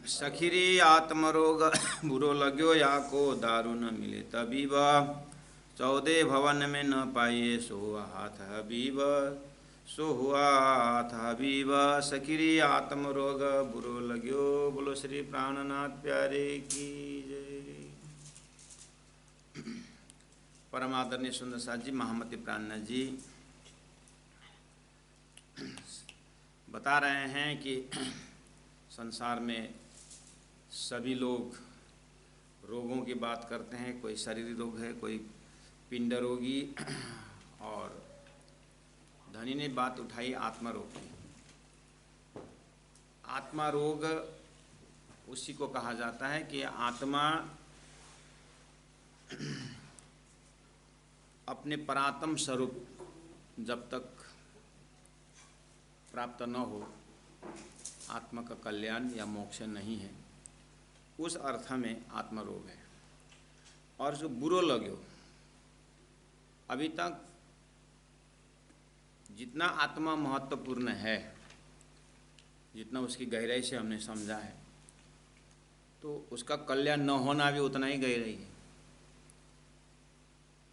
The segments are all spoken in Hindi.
सखीरी आत्मरोग बुरो लग्यो या को दारू न मिले तबीब 14 भवन में न पाइए सो हाथ हबीब सो हुआ हाथ हबीब सखीरी आत्मरोग बुरो लग्यो। बोलो श्री प्राणनाथ प्यारे की जय। परम आदरणीय सुंदर साथ जी, महामती प्राणनाथ जी बता रहे हैं कि संसार में सभी लोग रोगों की बात करते हैं। कोई शारीरिक रोग है, कोई पिंड रोगी, और धनी ने बात उठाई आत्मा रोग की। आत्मा रोग उसी को कहा जाता है कि आत्मा अपने परात्म स्वरूप जब तक प्राप्त न हो, आत्मा का कल्याण या मोक्ष नहीं है, उस अर्थ में आत्मा रोग है। और जो बुरो लग्यो, अभी तक जितना आत्मा महत्वपूर्ण है, जितना उसकी गहराई से हमने समझा है, तो उसका कल्याण न होना भी उतना ही गहराई है।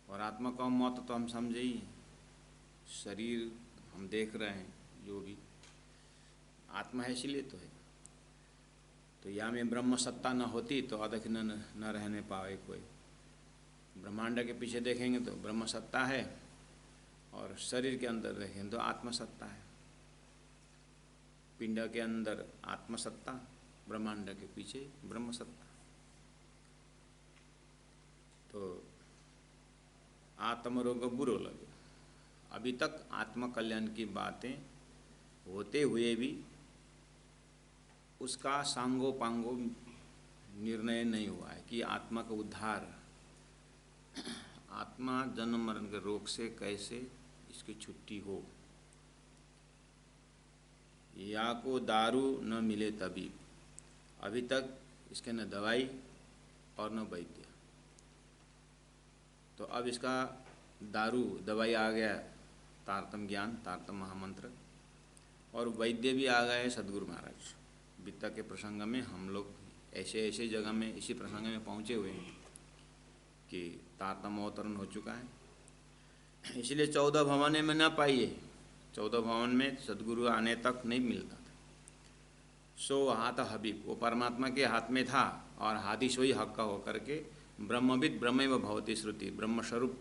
और आत्मा का महत्व तो हम समझे ही, शरीर हम देख रहे हैं, जो भी आत्मा है इसीलिए तो है। तो या में ब्रह्म सत्ता न होती तो अदख न रहने पाए कोई। ब्रह्मांड के पीछे देखेंगे तो ब्रह्म सत्ता है, और शरीर के अंदर देखेंगे तो आत्म सत्ता है। पिंड के अंदर आत्म सत्ता, ब्रह्मांड के पीछे ब्रह्म सत्ता। तो आत्म रोग बुरो लगे। अभी तक आत्म कल्याण की बातें होते हुए भी उसका सांगो पांगो निर्णय नहीं हुआ है कि आत्मा का उद्धार, आत्मा जन्म मरण के रोग से कैसे इसकी छुट्टी हो। या को दारू न मिले तबीब, अभी तक इसके न दवाई और न वैद्य। तो अब इसका दारू दवाई आ गया तारतम ज्ञान, तारतम महामंत्र, और वैद्य भी आ गए सदगुरु महाराज। वित्ता के प्रसंग में हम लोग ऐसे ऐसे जगह में इसी प्रसंग में पहुँचे हुए हैं कि तारतम अवतरण हो चुका है। इसलिए 14 भवन में न पाइए, 14 भवन में सदगुरु आने तक नहीं मिलता था। सो हाथ हबीब, वो परमात्मा के हाथ में था, और हाथी सोई हक का होकर के ब्रह्मविद ब्रह्मैव भवति श्रुति, ब्रह्मस्वरूप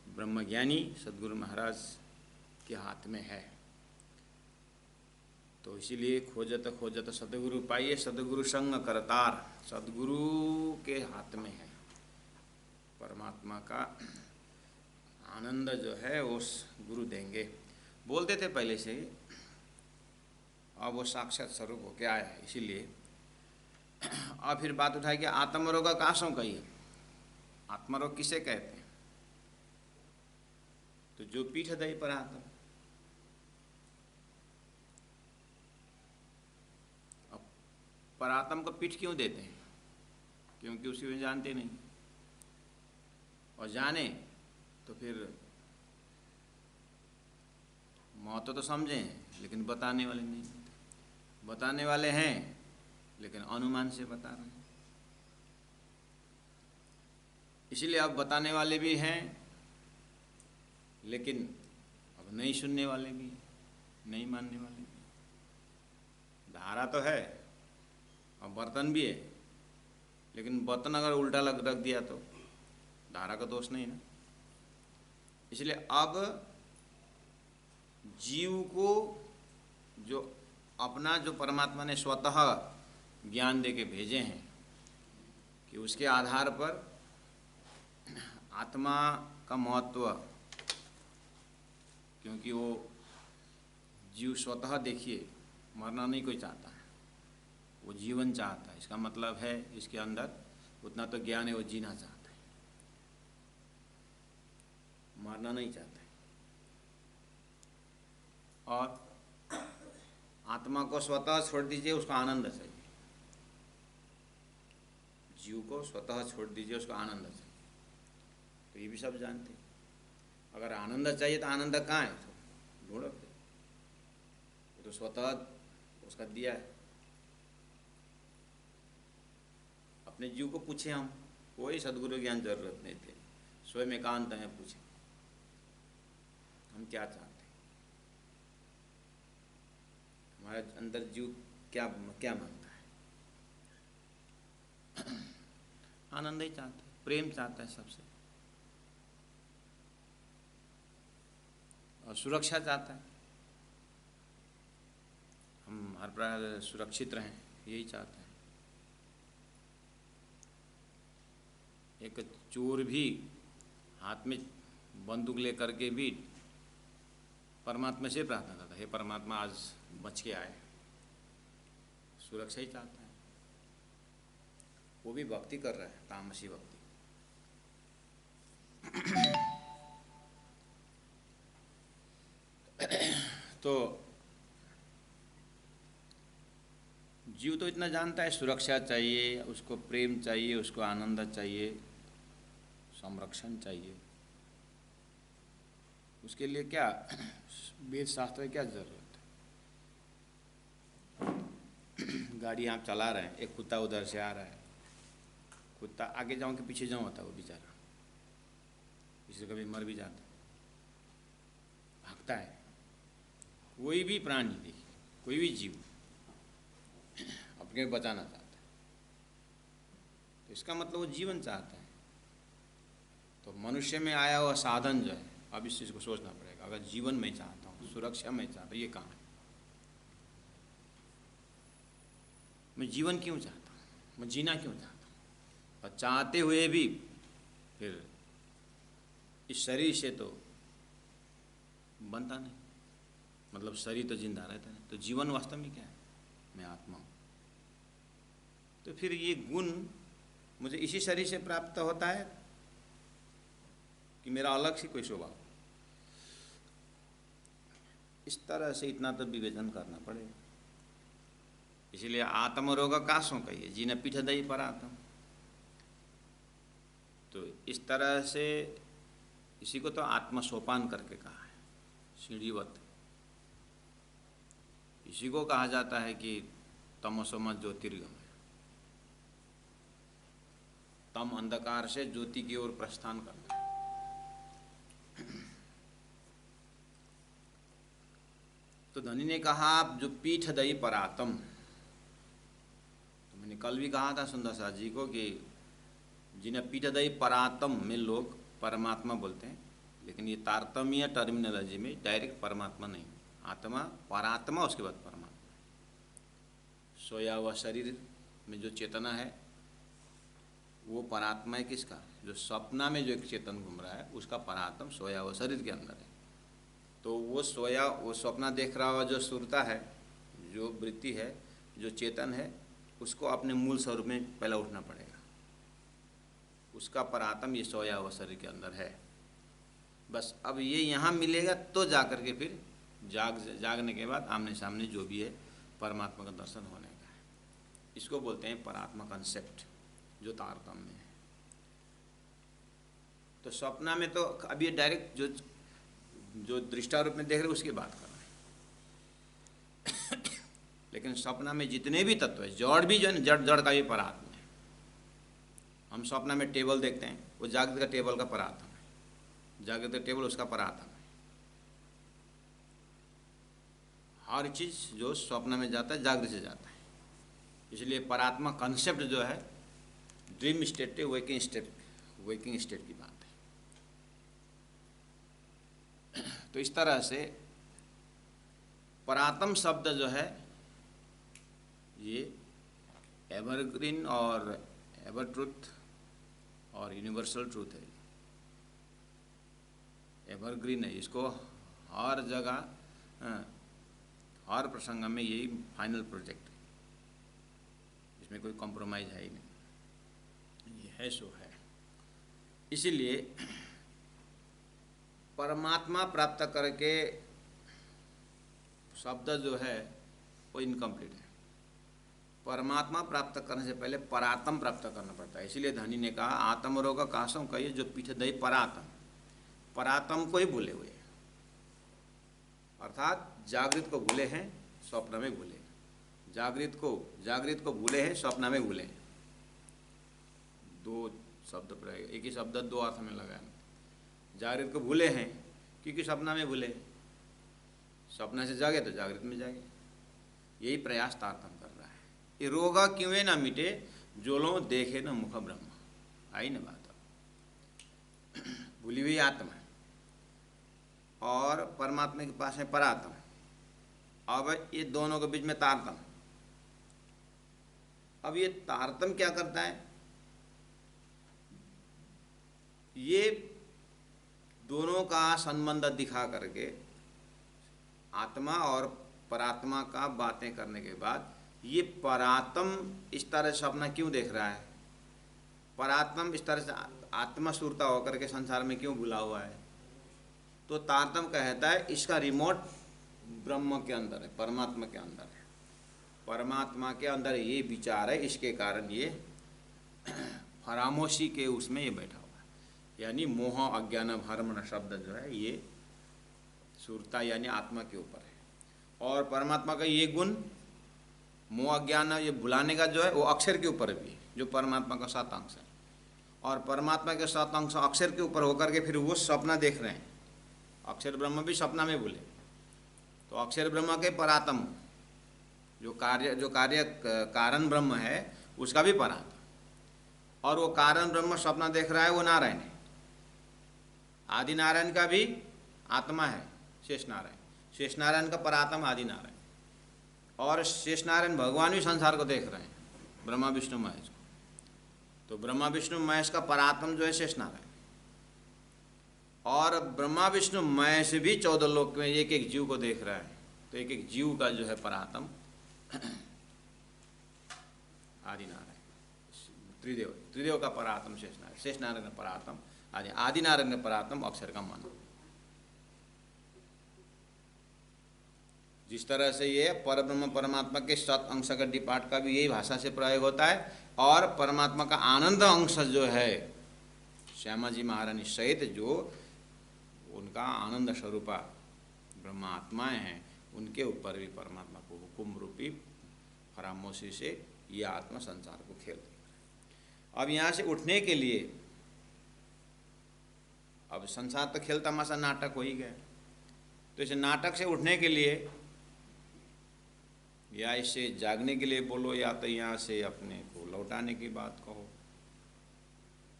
ब्रह्मज्ञानी सदगुरु महाराज के हाथ में है। तो इसीलिए खोजत खोजत सदगुरु पाइए, सदगुरु संग करतार, सदगुरु के हाथ में है। परमात्मा का आनंद जो है उस गुरु देंगे। बोलते थे पहले से, अब वो साक्षात स्वरूप होके आया है। इसीलिए और फिर बात उठाई कि आत्मरोग का कहाँ सो कहिए, आत्मरोग किसे कहते हैं? तो जो पीठ दही पर आता, परात्म को पीठ क्यों देते हैं? क्योंकि उसी में जानते नहीं, और जाने तो फिर मौत तो समझें लेकिन बताने वाले नहीं, बताने वाले हैं लेकिन अनुमान से बता रहे हैं। इसलिए अब बताने वाले भी हैं लेकिन अब नहीं सुनने वाले भी, नहीं मानने वाले भी। धारा तो है और बर्तन भी है, लेकिन बर्तन अगर उल्टा रख दिया तो धारा का दोष नहीं ना। इसलिए अब जीव को जो अपना जो परमात्मा ने स्वतः ज्ञान दे के भेजे हैं कि उसके आधार पर आत्मा का महत्व, क्योंकि वो जीव स्वतः देखिए मरना नहीं कोई चाहता है, वो जीवन चाहता है। इसका मतलब है इसके अंदर उतना तो ज्ञान है, वो जीना चाहता है, मरना नहीं चाहता है। और आत्मा को स्वतः छोड़ दीजिए, उसका आनंद चाहिए। जीव को स्वतः छोड़ दीजिए, उसका आनंद चाहिए। तो ये भी सब जानते हैं। अगर आनंद चाहिए तो आनंद कहाँ है? तो ढूंढो, वो तो स्वतः उसका दिया है। अपने जीव को पूछे हम, कोई सदगुरु ज्ञान जरूरत नहीं थे, स्वयं एकांत में पूछे हम क्या चाहते हैं, हमारे अंदर जीव क्या क्या मांगता है। आनंद ही चाहता है, प्रेम चाहता है सबसे, और सुरक्षा चाहता है, हम हर प्रकार सुरक्षित रहें, यही चाहता है। एक चोर भी हाथ में बंदूक लेकर के भी परमात्मा से प्रार्थना करता है, हे परमात्मा आज बच के आए, सुरक्षा ही चाहता है। वो भी भक्ति कर रहा है, तामसी भक्ति। तो जीव तो इतना जानता है, सुरक्षा चाहिए उसको, प्रेम चाहिए उसको, आनंद चाहिए, संरक्षण चाहिए। उसके लिए क्या वेद शास्त्र की क्या जरूरत है। गाड़ी आप चला रहे हैं, एक कुत्ता उधर से आ रहा है, कुत्ता आगे जाऊं कि पीछे जाऊं होता है वो बेचारा, इससे कभी मर भी जाता है, भागता है। कोई भी प्राणी देखिए, कोई भी जीव अपने बचाना चाहता है, तो इसका मतलब वो जीवन चाहता है। तो मनुष्य में आया हुआ साधन जो है, अब इस चीज़ को सोचना पड़ेगा। अगर जीवन में चाहता हूँ, सुरक्षा में चाहता हूँ, ये कहाँ है? मैं जीवन क्यों चाहता हूँ, मैं जीना क्यों चाहता हूँ? और चाहते हुए भी फिर इस शरीर से तो बनता नहीं, मतलब शरीर तो जिंदा रहता नहीं, तो जीवन वास्तव में क्या है? मैं आत्मा हूँ। तो फिर ये गुण मुझे इसी शरीर से प्राप्त होता है कि मेरा अलग से कोई स्वभाव? इस तरह से इतना तो विवेचन करना पड़ेगा। इसलिए आत्मरोग कासों कहिए, जीने पीठ दई पर आत्म। तो इस तरह से इसी को तो आत्मसोपान करके कहा है, सीढ़ीवत। इसी को कहा जाता है कि तमसोमा ज्योतिर्गमय, तम अंधकार से ज्योति की ओर प्रस्थान करना। तो धनी ने कहा आप जो पीठ दई परातम, तो मैंने कल भी कहा था सुंदर साथ जी को कि जिन्हें पीठ दई परातम में लोग परमात्मा बोलते हैं, लेकिन ये तारतम्य टर्मिनोलॉजी में डायरेक्ट परमात्मा नहीं, आत्मा परात्मा, उसके बाद परमात्मा। सोया हुआ शरीर में जो चेतना है वो परात्मा है किसका? जो सपना में जो एक चेतन घूम रहा है उसका परात्म सोया हुआ शरीर के अंदर है। तो वो सोया, वो सपना देख रहा हुआ जो सुरता है, जो वृत्ति है, जो चेतन है, उसको अपने मूल स्वरूप में पहले उठना पड़ेगा। उसका परात्म ये सोया हुआ शरीर के अंदर है। बस अब ये यहाँ मिलेगा तो जा कर के फिर जागने के बाद आमने सामने जो भी है परमात्मा का दर्शन होने का है। इसको बोलते हैं परात्मा कंसेप्ट, जो तारतम्य है। तो सपना में तो अब ये डायरेक्ट जो दृष्टा रूप में देख रहे उसकी बात कर रहे हैं। लेकिन सपना में जितने भी तत्व है, जड़ भी जो है, जड़ का भी परात्मा है। हम सपना में टेबल देखते हैं, वो जागृत का टेबल का परात्मा है, जागृत का टेबल उसका परात्मा है। हर चीज़ जो स्वप्न में जाता है जागृत से जाता है। इसलिए परात्मा कंसेप्ट जो है ड्रीम स्टेट है, वेकिंग स्टेट की बात है। तो इस तरह से परात्म शब्द जो है ये एवरग्रीन और एवर ट्रूथ और यूनिवर्सल ट्रूथ है। एवरग्रीन है, इसको हर जगह हर प्रसंग में यही फाइनल प्रोजेक्ट है, इसमें कोई कॉम्प्रोमाइज़ है ही नहीं, ये है सो है। इसीलिए परमात्मा प्राप्त करके शब्द जो है वो इनकम्प्लीट है। परमात्मा प्राप्त करने से पहले परात्म प्राप्त करना पड़ता है। इसीलिए धनी ने कहा आत्मरोग कासों कहिए जो पीठ दई परात्म, परात्म को ही भूले हुए, अर्थात जागृत को भूले हैं, स्वप्न में भूले, जागृत को भूले हैं, स्वप्न में भूले हैं। दो शब्द प्रयोग, एक ही शब्द दो अर्थ में लगाया। जागृत को भूले हैं क्योंकि सपना में भूले, सपना से जागे तो जागृत में जागे। यही प्रयास तारतम्य कर रहा है। ये रोगा क्यों ना मिटे, जो लो देखे न मुख ब्रह्म। आई न बात। भूली हुई आत्मा और परमात्मा के पास है परात्मा। अब ये दोनों के बीच में तारतम्य। अब ये तारतम्य क्या करता है, ये दोनों का संबंध दिखा करके आत्मा और परात्मा का बातें करने के बाद ये परात्म इस तरह से अपना क्यों देख रहा है, परात्म इस तरह से आत्मा सुरता होकर के संसार में क्यों भुला हुआ है। तो तारतम्य कहता है इसका रिमोट ब्रह्म के अंदर है, परमात्मा के अंदर है, परमात्मा के अंदर ये विचार है, इसके कारण ये फरामोशी के उसमें ये बैठा हुआ है। यानी मोह अज्ञान भरम शब्द जो है ये सुरता यानी आत्मा के ऊपर है। और परमात्मा का ये गुण मोह अज्ञान ये भुलाने का जो है वो अक्षर के ऊपर भी है, जो परमात्मा का 7 अंश है। और परमात्मा के 7 अंश अक्षर के ऊपर होकर के फिर वो सपना देख रहे हैं। अक्षर ब्रह्म भी सपना में भूले, तो अक्षर ब्रह्म के परात्म जो कार्य कारण ब्रह्म है उसका भी परात्म। और वो कारण ब्रह्म सपना देख रहा है वो नारायण है। आदि नारायण का भी आत्मा है शेष नारायण, शेष नारायण का परात्म आदि नारायण। और शेष नारायण भगवान भी संसार को देख रहे हैं, ब्रह्मा विष्णु महेश को। तो ब्रह्मा विष्णु महेश का परात्म जो है शेष नारायण। और ब्रह्मा विष्णु महेश भी 14 लोक में एक एक जीव को देख रहा है। तो एक एक जीव का जो है परात्म आदि नारायण, त्रिदेव, त्रिदेव का परात्म शेष नारायण, शेष नारायण का परात्म आदि नारायण का परात्म अक्षर का मन। जिस तरह से ये परब्रह्म परमात्मा के 7 अंश का डिपार्ट का भी यही भाषा से प्रयोग होता है। और परमात्मा का आनंद अंश जो है श्यामा जी महारानी सहित जो उनका आनंद स्वरूपा ब्रह्म आत्माएं हैं उनके ऊपर भी परमात्मा को हुकुम रूपी फरामोशी से यह आत्मा संसार को खेल देगा। अब यहाँ से उठने के लिए, अब संसार तो खेल तमाशा नाटक हो ही गया, तो इसे नाटक से उठने के लिए या इससे जागने के लिए बोलो या तो यहाँ से अपने को लौटाने की बात कहो।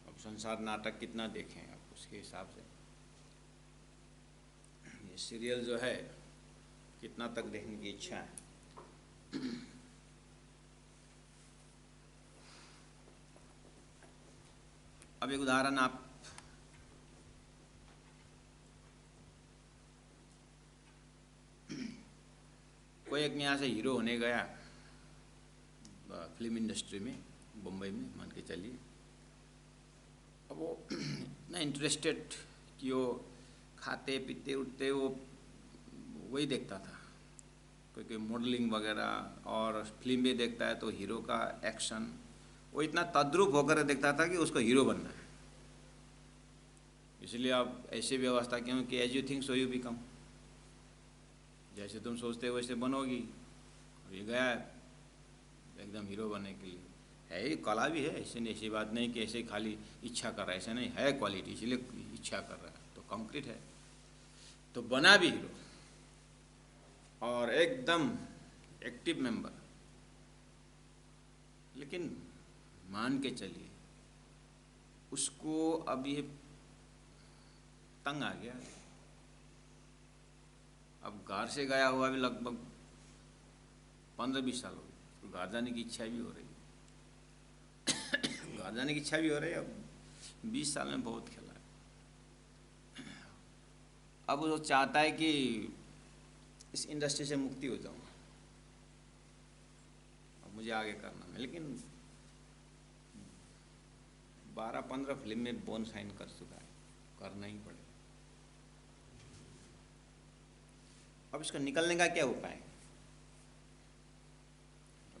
अब संसार नाटक कितना देखें अब उसके हिसाब से ये सीरियल जो है कितना तक देखने की इच्छा है। अब एक उदाहरण, आप कोई एक यहाँ से हीरो होने गया फिल्म इंडस्ट्री में बम्बई में मान के चलिए। अब वो इतना इंटरेस्टेड कि वो खाते पीते उठते वो वही देखता था, क्योंकि मॉडलिंग वगैरह और फिल्म भी देखता है तो हीरो का एक्शन वो इतना तद्रुप होकर देखता था कि उसको हीरो बनना है। इसलिए आप ऐसी व्यवस्था क्यों कि as you think so you become, जैसे तुम सोचते हो वैसे बनोगी। और ये गया एकदम हीरो बनने के लिए। है ये कला भी है, ऐसे नहीं, ऐसी बात नहीं कि ऐसे खाली इच्छा कर रहा है, ऐसा नहीं है, क्वालिटी इसलिए इच्छा कर रहा है, तो कंक्रीट है। तो बना भी हीरो और एकदम एक्टिव मेंबर। लेकिन मान के चलिए उसको अब ये तंग आ गया। अब घर से गया हुआ भी लगभग 15-20 साल हो गए, तो घर जाने की इच्छा भी हो रही है। घर जाने की इच्छा भी हो रही है। अब 20 साल में बहुत खेला है। अब वो चाहता है कि इस इंडस्ट्री से मुक्ति हो जाऊँ, अब मुझे आगे करना है। लेकिन 12-15 फिल्म में बोन साइन कर चुका है, करना ही पड़ेगा। अब इसका निकलने का क्या उपाय है?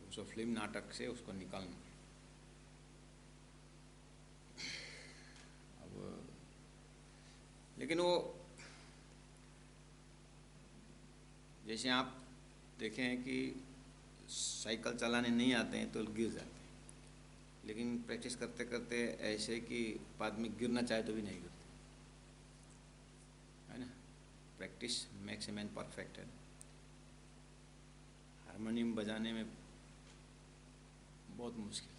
उसको फिल्म नाटक से उसको निकालना। अब लेकिन वो जैसे आप देखें कि साइकिल चलाने नहीं आते हैं तो गिर जाते हैं, लेकिन प्रैक्टिस करते करते ऐसे कि बाद में गिरना चाहे तो भी नहीं गिरते, है ना। Practice makes a man perfect है। हारमोनियम बजाने में बहुत मुश्किल,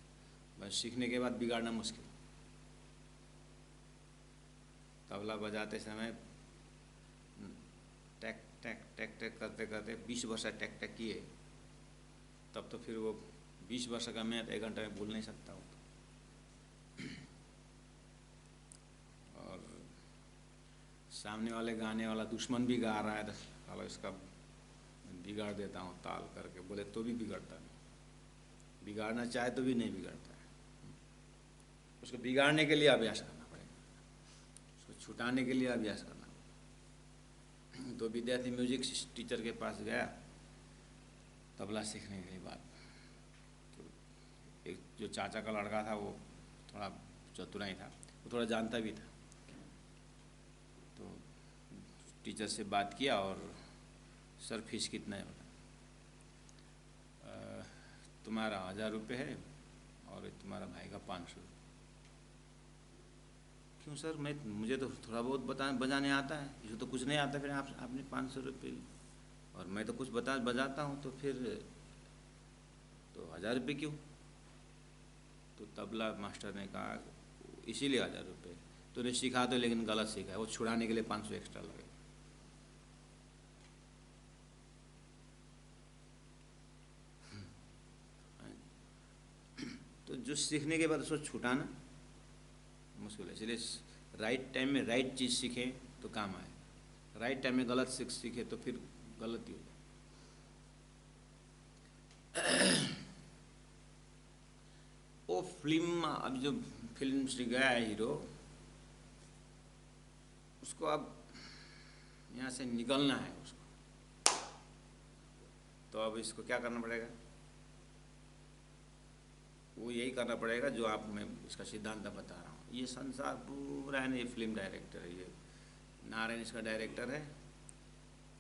बस सीखने के बाद बिगाड़ना मुश्किल। तबला बजाते समय टैक टैक टैक टैक करते करते 20 वर्ष टैक टैक किए, तब तो फिर वो 20 वर्ष का मैं 1 घंटे में भूल नहीं सकता हूँ। और सामने वाले गाने वाला दुश्मन भी गा रहा है तो साला इसका बिगाड़ देता हूँ ताल करके, बोले तो भी बिगड़ता नहीं, बिगाड़ना चाहे तो भी नहीं बिगड़ता है। उसको बिगाड़ने के लिए अभ्यास करना पड़ेगा, उसको छुटाने के लिए अभ्यास करना पड़ेगा। तो विद्यार्थी म्यूजिक टीचर के पास गया तबला सीखने के बाद, तो एक जो चाचा का लड़का था वो थोड़ा चतुराई था, वो थोड़ा जानता भी था। तो टीचर से बात किया और सर फीस कितना है, बोला तुम्हारा 1000 रुपये है और तुम्हारा भाई का 500। क्यों सर, मुझे तो थोड़ा बहुत बजाने आता है, इसको तो कुछ नहीं आता, फिर आपने 500 रुपये, और मैं तो कुछ बजाता हूँ, तो फिर तो 1000 रुपये क्यों? तो तबला मास्टर ने कहा इसीलिए 1000 रुपये, तूने सीखा तो लेकिन गलत सीखा है, वो छुड़ाने के लिए 500 एक्स्ट्रा लगे। तो जो सीखने के बाद उसको छुटाना मुश्किल है, इसलिए राइट टाइम में राइट चीज़ सीखें तो काम आए, राइट टाइम में गलत सीखे तो फिर गलत ही हो। वो फिल्म, अब जो फिल्म से गया है हीरो, उसको अब यहाँ से निकलना है उसको, तो अब इसको क्या करना पड़ेगा? वो यही करना पड़ेगा जो आप, मैं इसका सिद्धांत बता रहा हूँ। ये संसार पूरा है ना, ये फिल्म डायरेक्टर है, ये नारायण इसका डायरेक्टर है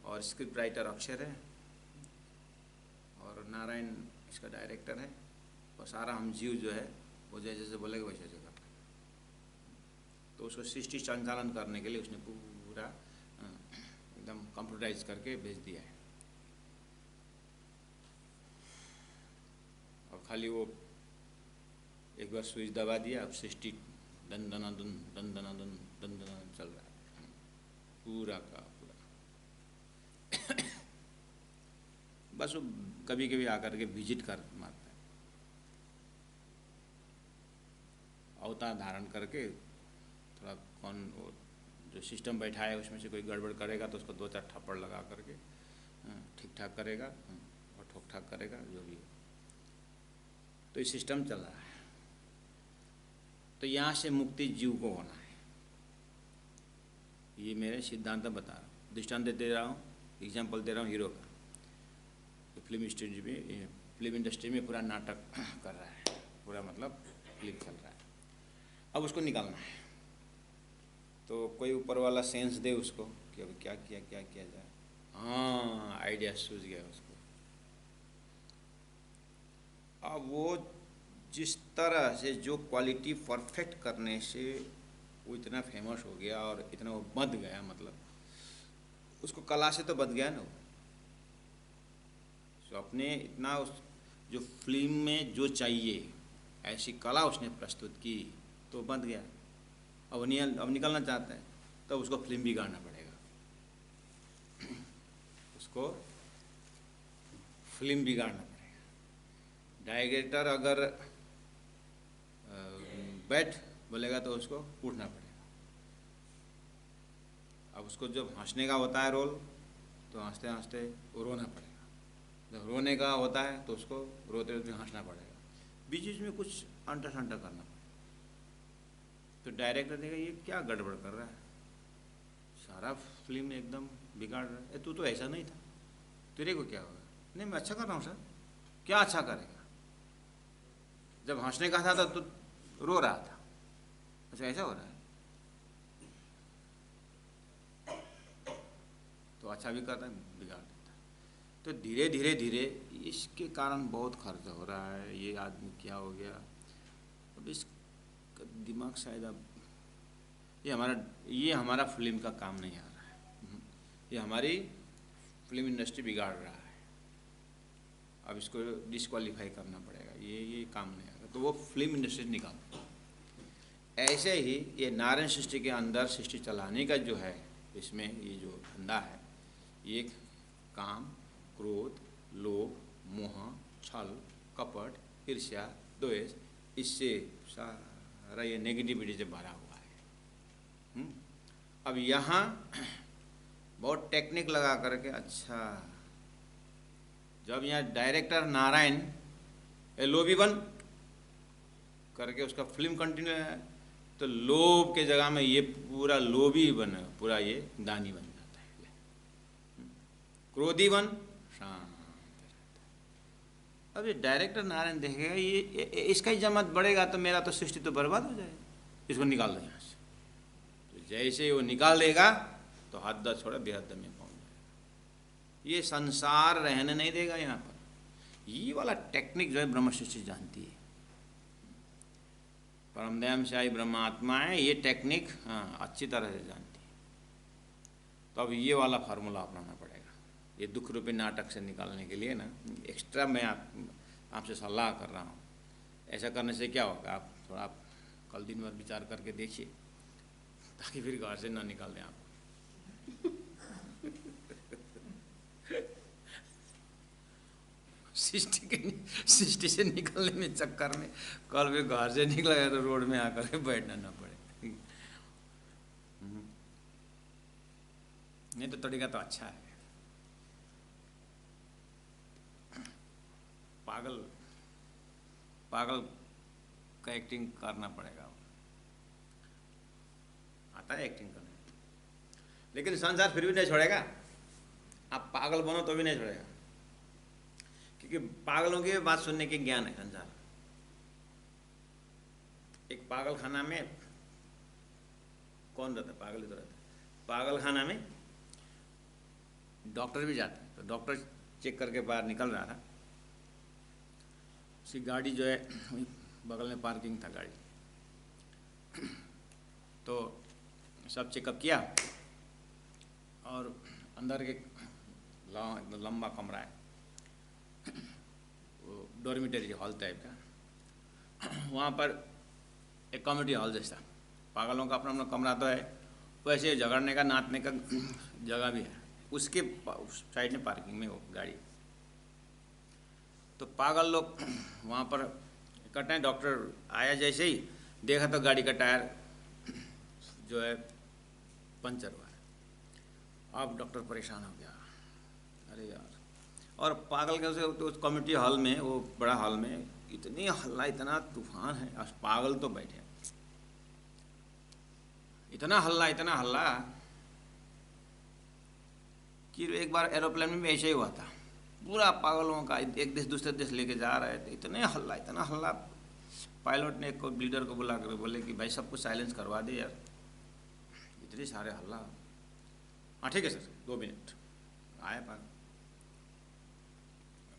और स्क्रिप्ट राइटर अक्षर है और नारायण इसका डायरेक्टर है, और सारा हम जीव जो है वो जैसे जैसे बोलेगा वैसे वैसे करना। तो उसको सृष्टि संचालन करने के लिए उसने पूरा एकदम कंप्यूटराइज करके भेज दिया है। और खाली वो एक बार स्विच दबा दिया, अब सृष्टि दन दना दन दन दना दन दन दना चल रहा है पूरा का पूरा। बस वो कभी कभी आकर के विजिट कर मारता है, अवतार धारण करके थोड़ा कौन वो जो सिस्टम बैठा है उसमें से कोई गड़बड़ करेगा तो उसको 2-4 थप्पड़ लगा करके ठीक ठाक करेगा और ठोक ठाक करेगा, जो भी हो। तो ये सिस्टम चल रहा है। तो यहाँ से मुक्ति जीव को होना है, ये मेरे सिद्धांत बता रहा हूँ, दृष्टांत दे रहा हूँ, एग्जाम्पल दे रहा हूँ हीरो का। तो फिल्म इंडस्ट्री में पूरा नाटक कर रहा है, पूरा मतलब फिल्म चल रहा है, अब उसको निकालना है। तो कोई ऊपर वाला सेंस दे उसको कि अब क्या किया जाए। हाँ, आइडिया सूझ गया उसको। अब वो जिस तरह से जो क्वालिटी परफेक्ट करने से वो इतना फेमस हो गया और इतना वो बंध गया, मतलब उसको कला से तो बंध गया ना वो। तो अपने इतना उस जो फिल्म में जो चाहिए ऐसी कला उसने प्रस्तुत की तो बंध गया। अब निकलना चाहता है तो उसको फिल्म बिगाड़ना पड़ेगा, उसको फिल्म बिगाड़ना पड़ेगा। डायरेक्टर अगर बैठ बोलेगा तो उसको उठना पड़ेगा। अब उसको जब हंसने का होता है रोल तो हंसते हंसते वो रोना पड़ेगा, जब रोने का होता है तो उसको रोते रोते हंसना पड़ेगा, बीच बीच में कुछ अंटा संटा करना पड़ेगा। तो डायरेक्टर देगा ये क्या गड़बड़ कर रहा है, सारा फिल्म एकदम बिगाड़ रहा है, तू तो ऐसा नहीं था, तेरे को क्या होगा? नहीं, मैं अच्छा कर रहा हूँ सर। क्या अच्छा करेगा? जब हंसने का था तो रो रहा था, अच्छा ऐसा हो रहा है तो अच्छा भी करता है, बिगाड़ देता है। तो धीरे धीरे इसके कारण बहुत खर्च हो रहा है। ये आदमी क्या हो गया, अब इसका दिमाग शायद अब ये हमारा फिल्म का काम नहीं आ रहा है, ये हमारी फिल्म इंडस्ट्री बिगाड़ रहा है। अब इसको डिस्क्वालीफाई करना पड़ेगा, ये काम नहीं आएगा तो वो फिल्म इंडस्ट्री निकाल। ऐसे ही ये नारायण सृष्टि के अंदर सृष्टि चलाने का जो है, इसमें ये जो धंधा है, ये काम, क्रोध, लोभ, मोह, छल, कपट, ईर्ष्या, द्वेष, इससे सारा ये नेगेटिविटी से भरा हुआ है। अब यहाँ बहुत टेक्निक लगा करके, अच्छा जब यहाँ डायरेक्टर नारायण लोभी बन करके उसका फिल्म कंटिन्यू है, तो लोभ के जगह में ये पूरा लोभी बन, पूरा ये दानी बन जाता है। क्रोधी बन शांत रहता है। अब ये डायरेक्टर नारायण देखेगा ये इसका ही जमात बढ़ेगा तो मेरा तो सृष्टि तो बर्बाद हो जाएगा, इसको निकाल दो यहाँ से। तो जैसे वो निकाल देगा तो हद छोड़ा बेहद में पहुँच जाएगा। ये संसार रहने नहीं देगा यहाँ पर। ये वाला टेक्निक जो है ब्रह्म सृष्टि जानती है। परमदयाम से आई ब्रह्मात्मा है, ये टेक्निक अच्छी तरह से जानती है। तो अब ये वाला फार्मूला अपनाना पड़ेगा, ये दुख रूपी नाटक से निकालने के लिए ना। एक्स्ट्रा मैं आपसे सलाह कर रहा हूँ। ऐसा करने से क्या होगा, आप थोड़ा कल दिन भर विचार करके देखिए, ताकि फिर घर से ना निकाल दें आप। सृष्टि से निकलने में चक्कर में कल भी घर से निकला तो रोड में आकर के बैठना ना पड़े। नहीं तो तरीका तो अच्छा है। पागल का एक्टिंग करना पड़ेगा, आता है एक्टिंग करने, लेकिन संसार फिर भी नहीं छोड़ेगा। आप पागल बनो तो भी नहीं छोड़ेगा, क्योंकि पागलों की बात सुनने के ज्ञान है संसार। एक पागल खाना में कौन रहता है, पागल ही तो रहता है। पागल खाना में डॉक्टर भी जाते हैं, तो डॉक्टर चेक करके बाहर निकल रहा था, उसकी गाड़ी जो है बगल में पार्किंग था गाड़ी, तो सब चेकअप किया और अंदर एक लंबा कमरा है, वो डॉर्मिटरी हॉल टाइप का, वहाँ पर एक कॉमेडी हॉल जैसा, पागलों का अपना अपना कमरा तो है, वैसे झगड़ने का नाचने का जगह भी है, उसके साइड में पार्किंग में वो गाड़ी। तो पागल लोग वहाँ पर इकट्ठे हैं। डॉक्टर आया, जैसे ही देखा तो गाड़ी का टायर जो है पंचर हुआ है। अब डॉक्टर परेशान हो गया, अरे यार। और पागल के उसे तो उस कम्युनिटी हॉल में, वो बड़ा हॉल में इतनी हल्ला, इतना तूफान है, आज पागल तो बैठे, इतना हल्ला कि एक बार एरोप्लेन में भी ऐसे ही हुआ था। पूरा पागलों का एक देश दूसरे देश लेके जा रहे थे, इतना हल्ला। पायलट ने एक लीडर को बुला कर बोले कि भाई सबको साइलेंस करवा दे यार, इतने सारे हल्ला। हाँ ठीक है सर, 2 मिनट। आया पागल,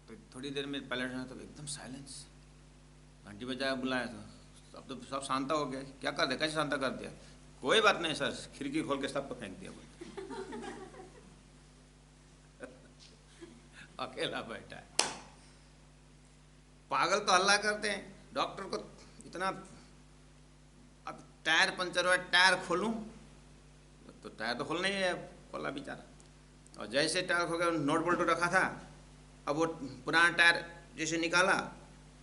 तो थोड़ी देर में पायलट आया तो एकदम साइलेंस, घंटी बजाया, बुलाया तो अब तो सब शांत हो गया। क्या कर दिया, कैसे शांत कर दिया? कोई बात नहीं सर, खिड़की खोल के सबको फेंक दिया। अकेला बैठा है। पागल तो हल्ला करते हैं, डॉक्टर को इतना, अब टायर पंचर हुआ, टायर खोलूं तो टायर तो खोलना ही है, खोला बेचारा। और जैसे टायर खो गया, नोट बोल्ट रखा था, अब वो पुराना टायर जैसे निकाला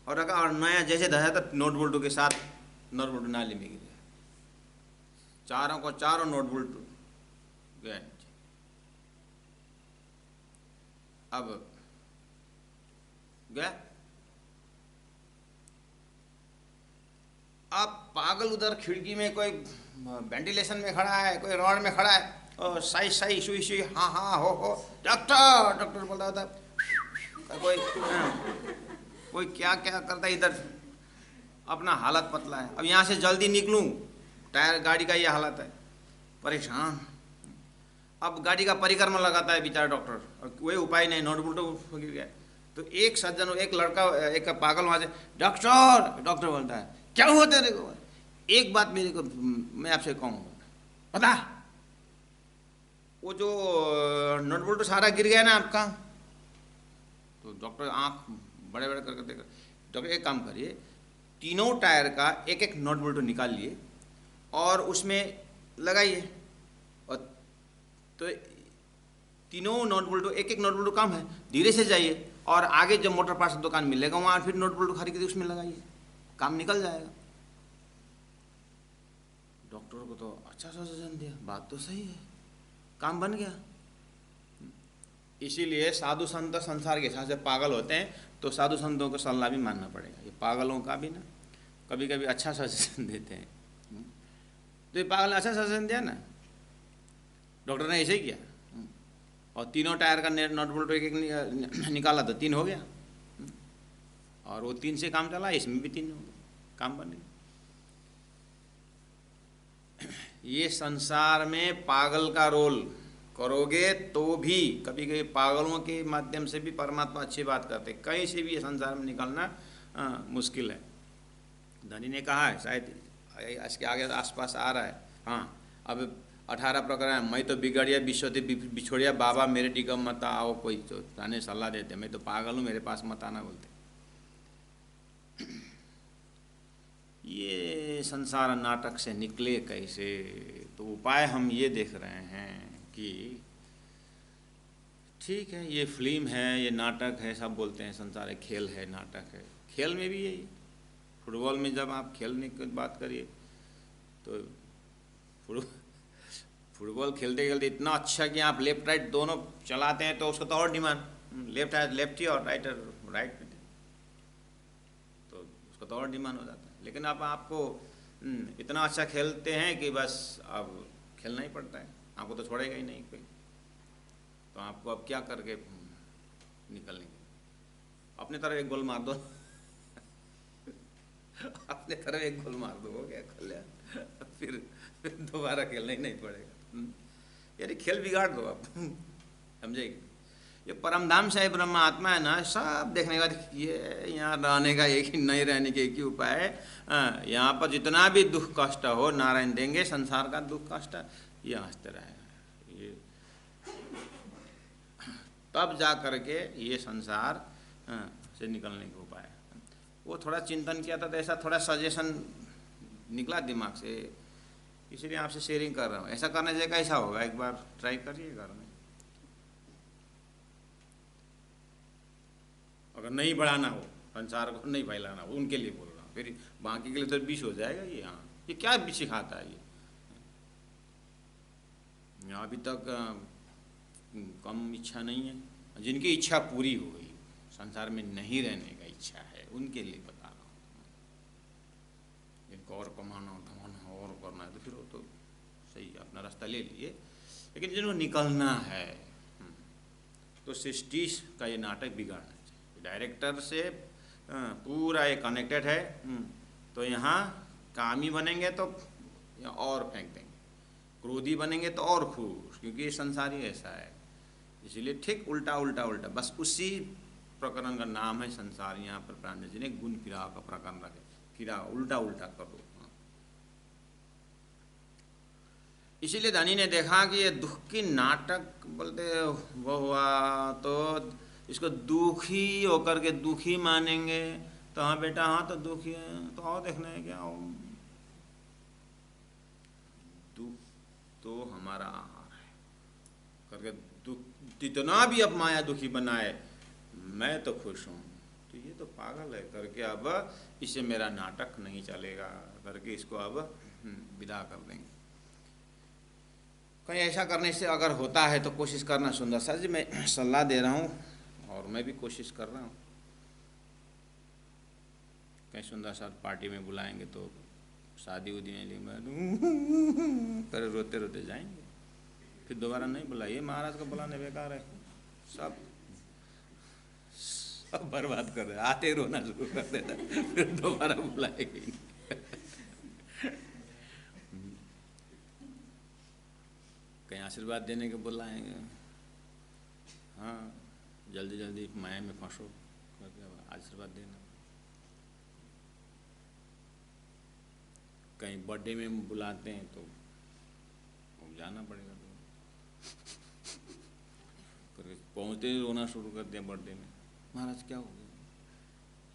और रखा, और नया जैसे धरा था नोट बोल्टों के साथ, नोट बोल्ट नाली में गिर गया। चारों नोट बोल्ट गया। अब गया, अब पागल उधर खिड़की में, कोई वेंटिलेशन में खड़ा है, कोई रॉड में खड़ा है, और सही सुई हाँ हो डॉक्टर बोलता था। कोई क्या करता है इधर, अपना हालत पतला है। अब यहाँ से जल्दी निकलूं, टायर गाड़ी का ये हालत है, परेशान। अब गाड़ी का परिक्रमा लगाता है बेचारा डॉक्टर, और कोई उपाय नहीं, नोट बोल्ट गिर गया। तो एक सज्जन, एक लड़का, एक पागल वहाँ से, डॉक्टर बोलता है, क्या हुआ तेरे को? एक बात मेरे को मैं आपसे कहूँगा, पता वो जो नट बोल्ट सारा गिर गया ना आपका, तो डॉक्टर आँख बड़े बड़े करके देख, डॉक्टर एक काम करिए, तीनों टायर का एक एक नट बोल्ट निकाल लिए और उसमें लगाइए, और तो तीनों नट बोल्ट, एक एक नट बोल्ट काम है, धीरे से जाइए और आगे जब मोटर पार्ट्स दुकान मिलेगा वहाँ फिर नट बोल्ट खरीद के उसमें लगाइए, काम निकल जाएगा। डॉक्टर को तो अच्छा सजेशन दिया, बात तो सही है, काम बन गया। इसीलिए साधु संत संसार के हिसाब से पागल होते हैं, तो साधु संतों को सलाह भी मानना पड़ेगा। ये पागलों का भी ना कभी कभी अच्छा सजेशन देते हैं। तो ये पागल ने अच्छा सजेशन दिया ना, डॉक्टर ने ऐसे ही किया, और तीनों टायर का नट बोल्ट एक एक निकाला तो 3 हो गया, और वो 3 से काम चला, इसमें भी 3 हो गया, काम बन गया। ये संसार में पागल का रोल करोगे तो भी कभी कभी पागलों के माध्यम से भी परमात्मा अच्छी बात करते, कहीं से भी ये संसार में निकलना मुश्किल है। धनी ने कहा है, शायद इसके आगे आसपास आ रहा है, हाँ अब 18 प्रकरण, मैं तो बिगड़िया विश्वते बिछोड़िया बाबा मेरे टिकम मत आओ, कोई तो ताने सलाह देते, मैं तो पागल हूँ मेरे पास मत आना बोलते। ये संसार नाटक से निकले कैसे? तो उपाय हम ये देख रहे हैं कि ठीक है ये फिल्म है, ये नाटक है, सब बोलते हैं संसार है, खेल है, नाटक है, खेल में भी यही, फुटबॉल में जब आप खेलने की बात करिए तो फुटबॉल खेलते खेलते इतना अच्छा कि आप लेफ्ट राइट दोनों चलाते हैं तो उसको तो और डिमांड, लेफ्टी और राइट तो उसका तो और डिमांड हो जाता है। लेकिन अब आपको इतना अच्छा खेलते हैं कि बस अब खेलना ही पड़ता है, आपको तो छोड़ेगा ही नहीं कोई, तो आपको अब क्या करके निकलेंगे? अपने तरफ एक गोल मार दो अपने तरफ एक गोल मार दो, हो गया, खेल लिया, फिर दोबारा खेलना ही नहीं पड़ेगा। यानी खेल बिगाड़ दो आप समझेगी? ये परमधाम से ब्रह्म आत्मा है ना, सब देखने के बाद ये यहाँ रहने का एक ही, नहीं रहने के एक ही उपाय है, यहाँ पर जितना भी दुख कष्ट हो नारायण देंगे, संसार का दुख कष्ट ये हंसते रहेगा, ये तब जा करके ये संसार से निकलने के उपाय। वो थोड़ा चिंतन किया था तो ऐसा थोड़ा सजेशन निकला दिमाग से, इसीलिए आपसे शेयरिंग कर रहा हूँ। ऐसा करने से कैसा होगा, एक बार ट्राई करिए घर में। अगर नहीं बढ़ाना हो, संसार को नहीं फैलाना हो, उनके लिए बोल रहा हूँ, फिर बाकी के लिए तो विष हो जाएगा ये। हाँ ये क्या विष सिखाता है ये? अभी तक कम इच्छा नहीं है, जिनकी इच्छा पूरी हो गई, संसार में नहीं रहने का इच्छा है, उनके लिए बता रहा हूँ। इनको और कमाना धमाना और करना है तो फिर वो तो सही अपना रास्ता ले लीजिए, लेकिन जिनको निकलना है तो सृष्टि का ये नाटक बिगाड़ना चाहिए। डायरेक्टर से पूरा ये कनेक्टेड है, तो यहाँ कामी बनेंगे तो और फेंक देंगे, क्रोधी बनेंगे तो और खुश, क्योंकि ये संसार ही ऐसा है। इसीलिए ठीक उल्टा उल्टा उल्टा, बस उसी प्रकरण का नाम है संसार। यहाँ पर प्राण जी ने गुण किरा का प्रकरण रखे, किरा उल्टा उल्टा कर दो। इसीलिए धनी ने देखा कि ये दुख की नाटक बोलते वो हुआ तो इसको दुखी होकर के दुखी मानेंगे, तो हाँ बेटा हाँ तो दुखी है, तो आओ देखना है क्या, दुख तो हमारा आहार है करके दुख जितना भी अब माया दुखी बनाए, मैं तो खुश हूँ, तो ये तो पागल है करके अब इससे मेरा नाटक नहीं चलेगा करके इसको अब विदा कर देंगे। कहीं ऐसा करने से अगर होता है तो कोशिश करना। सुंदर सर जी मैं सलाह दे रहा हूँ और मैं भी कोशिश कर रहा हूँ, कहीं सुंदर सर पार्टी में बुलाएंगे तो शादी उदी में लेंगे रोते रोते जाएंगे, फिर दोबारा नहीं बुलाइए, महाराज को बुलाने बेकार है, सब सब बर्बाद कर रहे, आते ही रोना शुरू कर देता, फिर दोबारा बुलाएंगे। कहीं आशीर्वाद देने के बुलाएंगे, हाँ जल्दी जल्दी माया में फंसो, आशीर्वाद देना। कहीं बर्थडे में बुलाते हैं तो जाना पड़ेगा। तो पहुँचते ही रोना शुरू कर दिया बर्थडे में, महाराज क्या हो गया?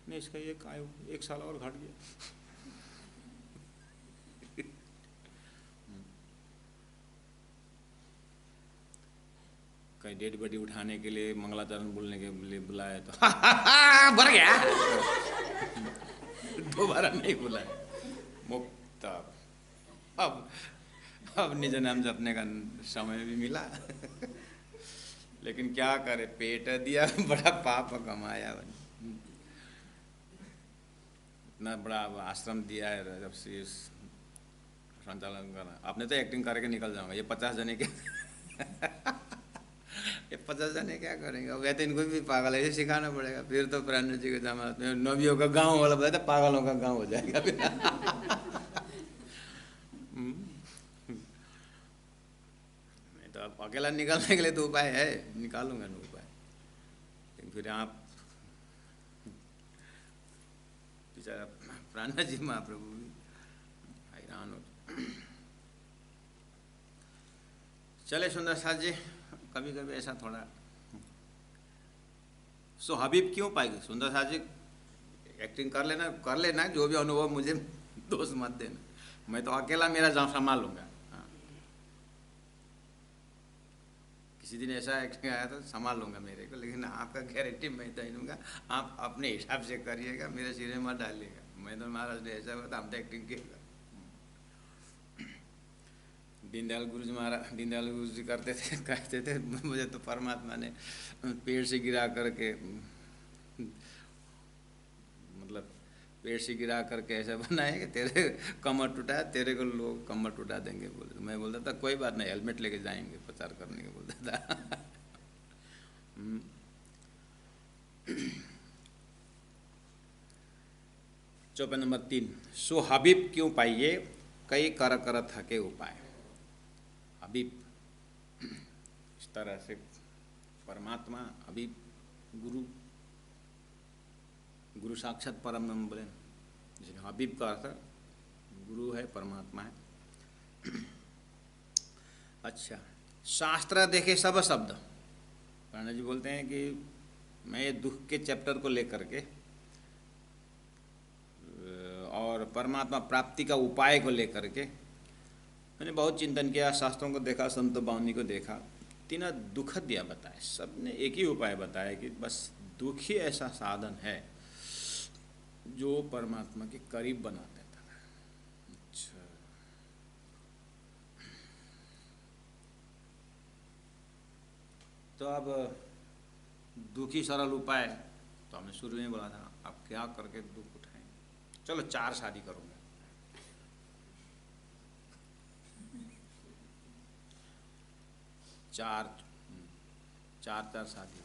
नहीं, इसका ये आयु 1 साल और घट गया। कहीं डेड बॉडी उठाने के लिए मंगलाचरण बोलने के लिए बुलाया तो भर गया। दोबारा नहीं बुलाया, मुक्त। अब निज नाम जपने का समय भी मिला। लेकिन क्या करे, पेट दिया, बड़ा पाप कमाया। इतना बड़ा आश्रम दिया है, जब से संचालन करना। आपने तो एक्टिंग करके निकल जाऊंगा, ये 50 जने क्या ये 50 जने क्या करेंगे? अब तो इनको भी पागल ऐसे सिखाना पड़ेगा। फिर तो प्राण जी के जमात में नबियों का गांव वाला बताया, पागलों का गांव हो जाएगा। नहीं तो अब अकेला निकलने के लिए तो उपाय है, निकालूंगा ना उपाय। लेकिन फिर आप बेचारा प्राण जी महाप्रभु भी हैरान हो। चले सुंदर साथ जी, कभी कभी ऐसा थोड़ा सो हबीब क्यों पाएगी? सुंदर साथ जी एक्टिंग कर लेना, जो भी अनुभव मुझे दोष मत देना, मैं तो अकेला मेरा जहाँ संभाल लूँगा। हाँ, किसी दिन ऐसा एक्टिंग आया तो संभाल लूँगा मेरे को, लेकिन आपका गारंटी मैं तो दूँगा, आप अपने हिसाब से करिएगा, मेरे सिरे में मत डालिएगा। मैं तो महाराज ने ऐसा हुआ तो हम तो एक्टिंग किएगा। दीनदयाल गुरु जी करते थे, कहते थे मुझे तो परमात्मा ने पेड़ से गिरा करके, मतलब पेड़ से गिरा करके ऐसा बनाया कि तेरे कमर टूटा, तेरे को लोग कमर टूटा देंगे बोले। मैं बोलता था कोई बात नहीं, हेलमेट लेके जाएंगे प्रचार करने के, बोलता था। चौपाई नंबर 3, सो हबीब क्यों पाइए, कई कर कर थके उपाय। हबीब इस तरह से परमात्मा, हबीब गुरु साक्षात परम ब्रह्म बोले, जैसे हबीब का अर्थ गुरु है, परमात्मा है। अच्छा, शास्त्र देखे सब शब्द, पांडे जी बोलते हैं कि मैं ये दुख के चैप्टर को लेकर के और परमात्मा प्राप्ति का उपाय को लेकर के मैंने बहुत चिंतन किया, शास्त्रों को देखा, संत बावनी को देखा, तीनों दुख दिया बताए, सब ने एक ही उपाय बताया कि बस दुख ही ऐसा साधन है जो परमात्मा के करीब बना देता है। अच्छा, तो अब दुखी सरल उपाय तो हमने शुरू में बोला था, आप क्या करके दुख उठाएं? चलो 4 शादी करूंगा। 4 शादी।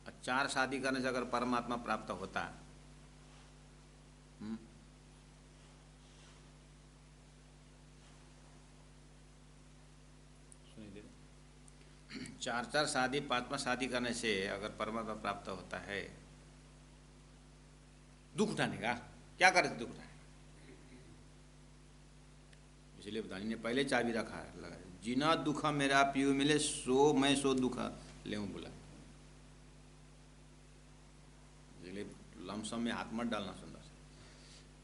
और 4 शादी करने से अगर परमात्मा प्राप्त होता है, 4 शादी 5वां शादी करने से अगर परमात्मा प्राप्त होता है, दुख उठाने का क्या करे? दुख उठाए, इसलिए बतानी ने पहले चाबी रखा है, लगा जीना दुख मेरा पीयू मिले, सो मैं सो दुख ले बोला। इसलिए लमसम में हाथ मत डालना। सुंदर से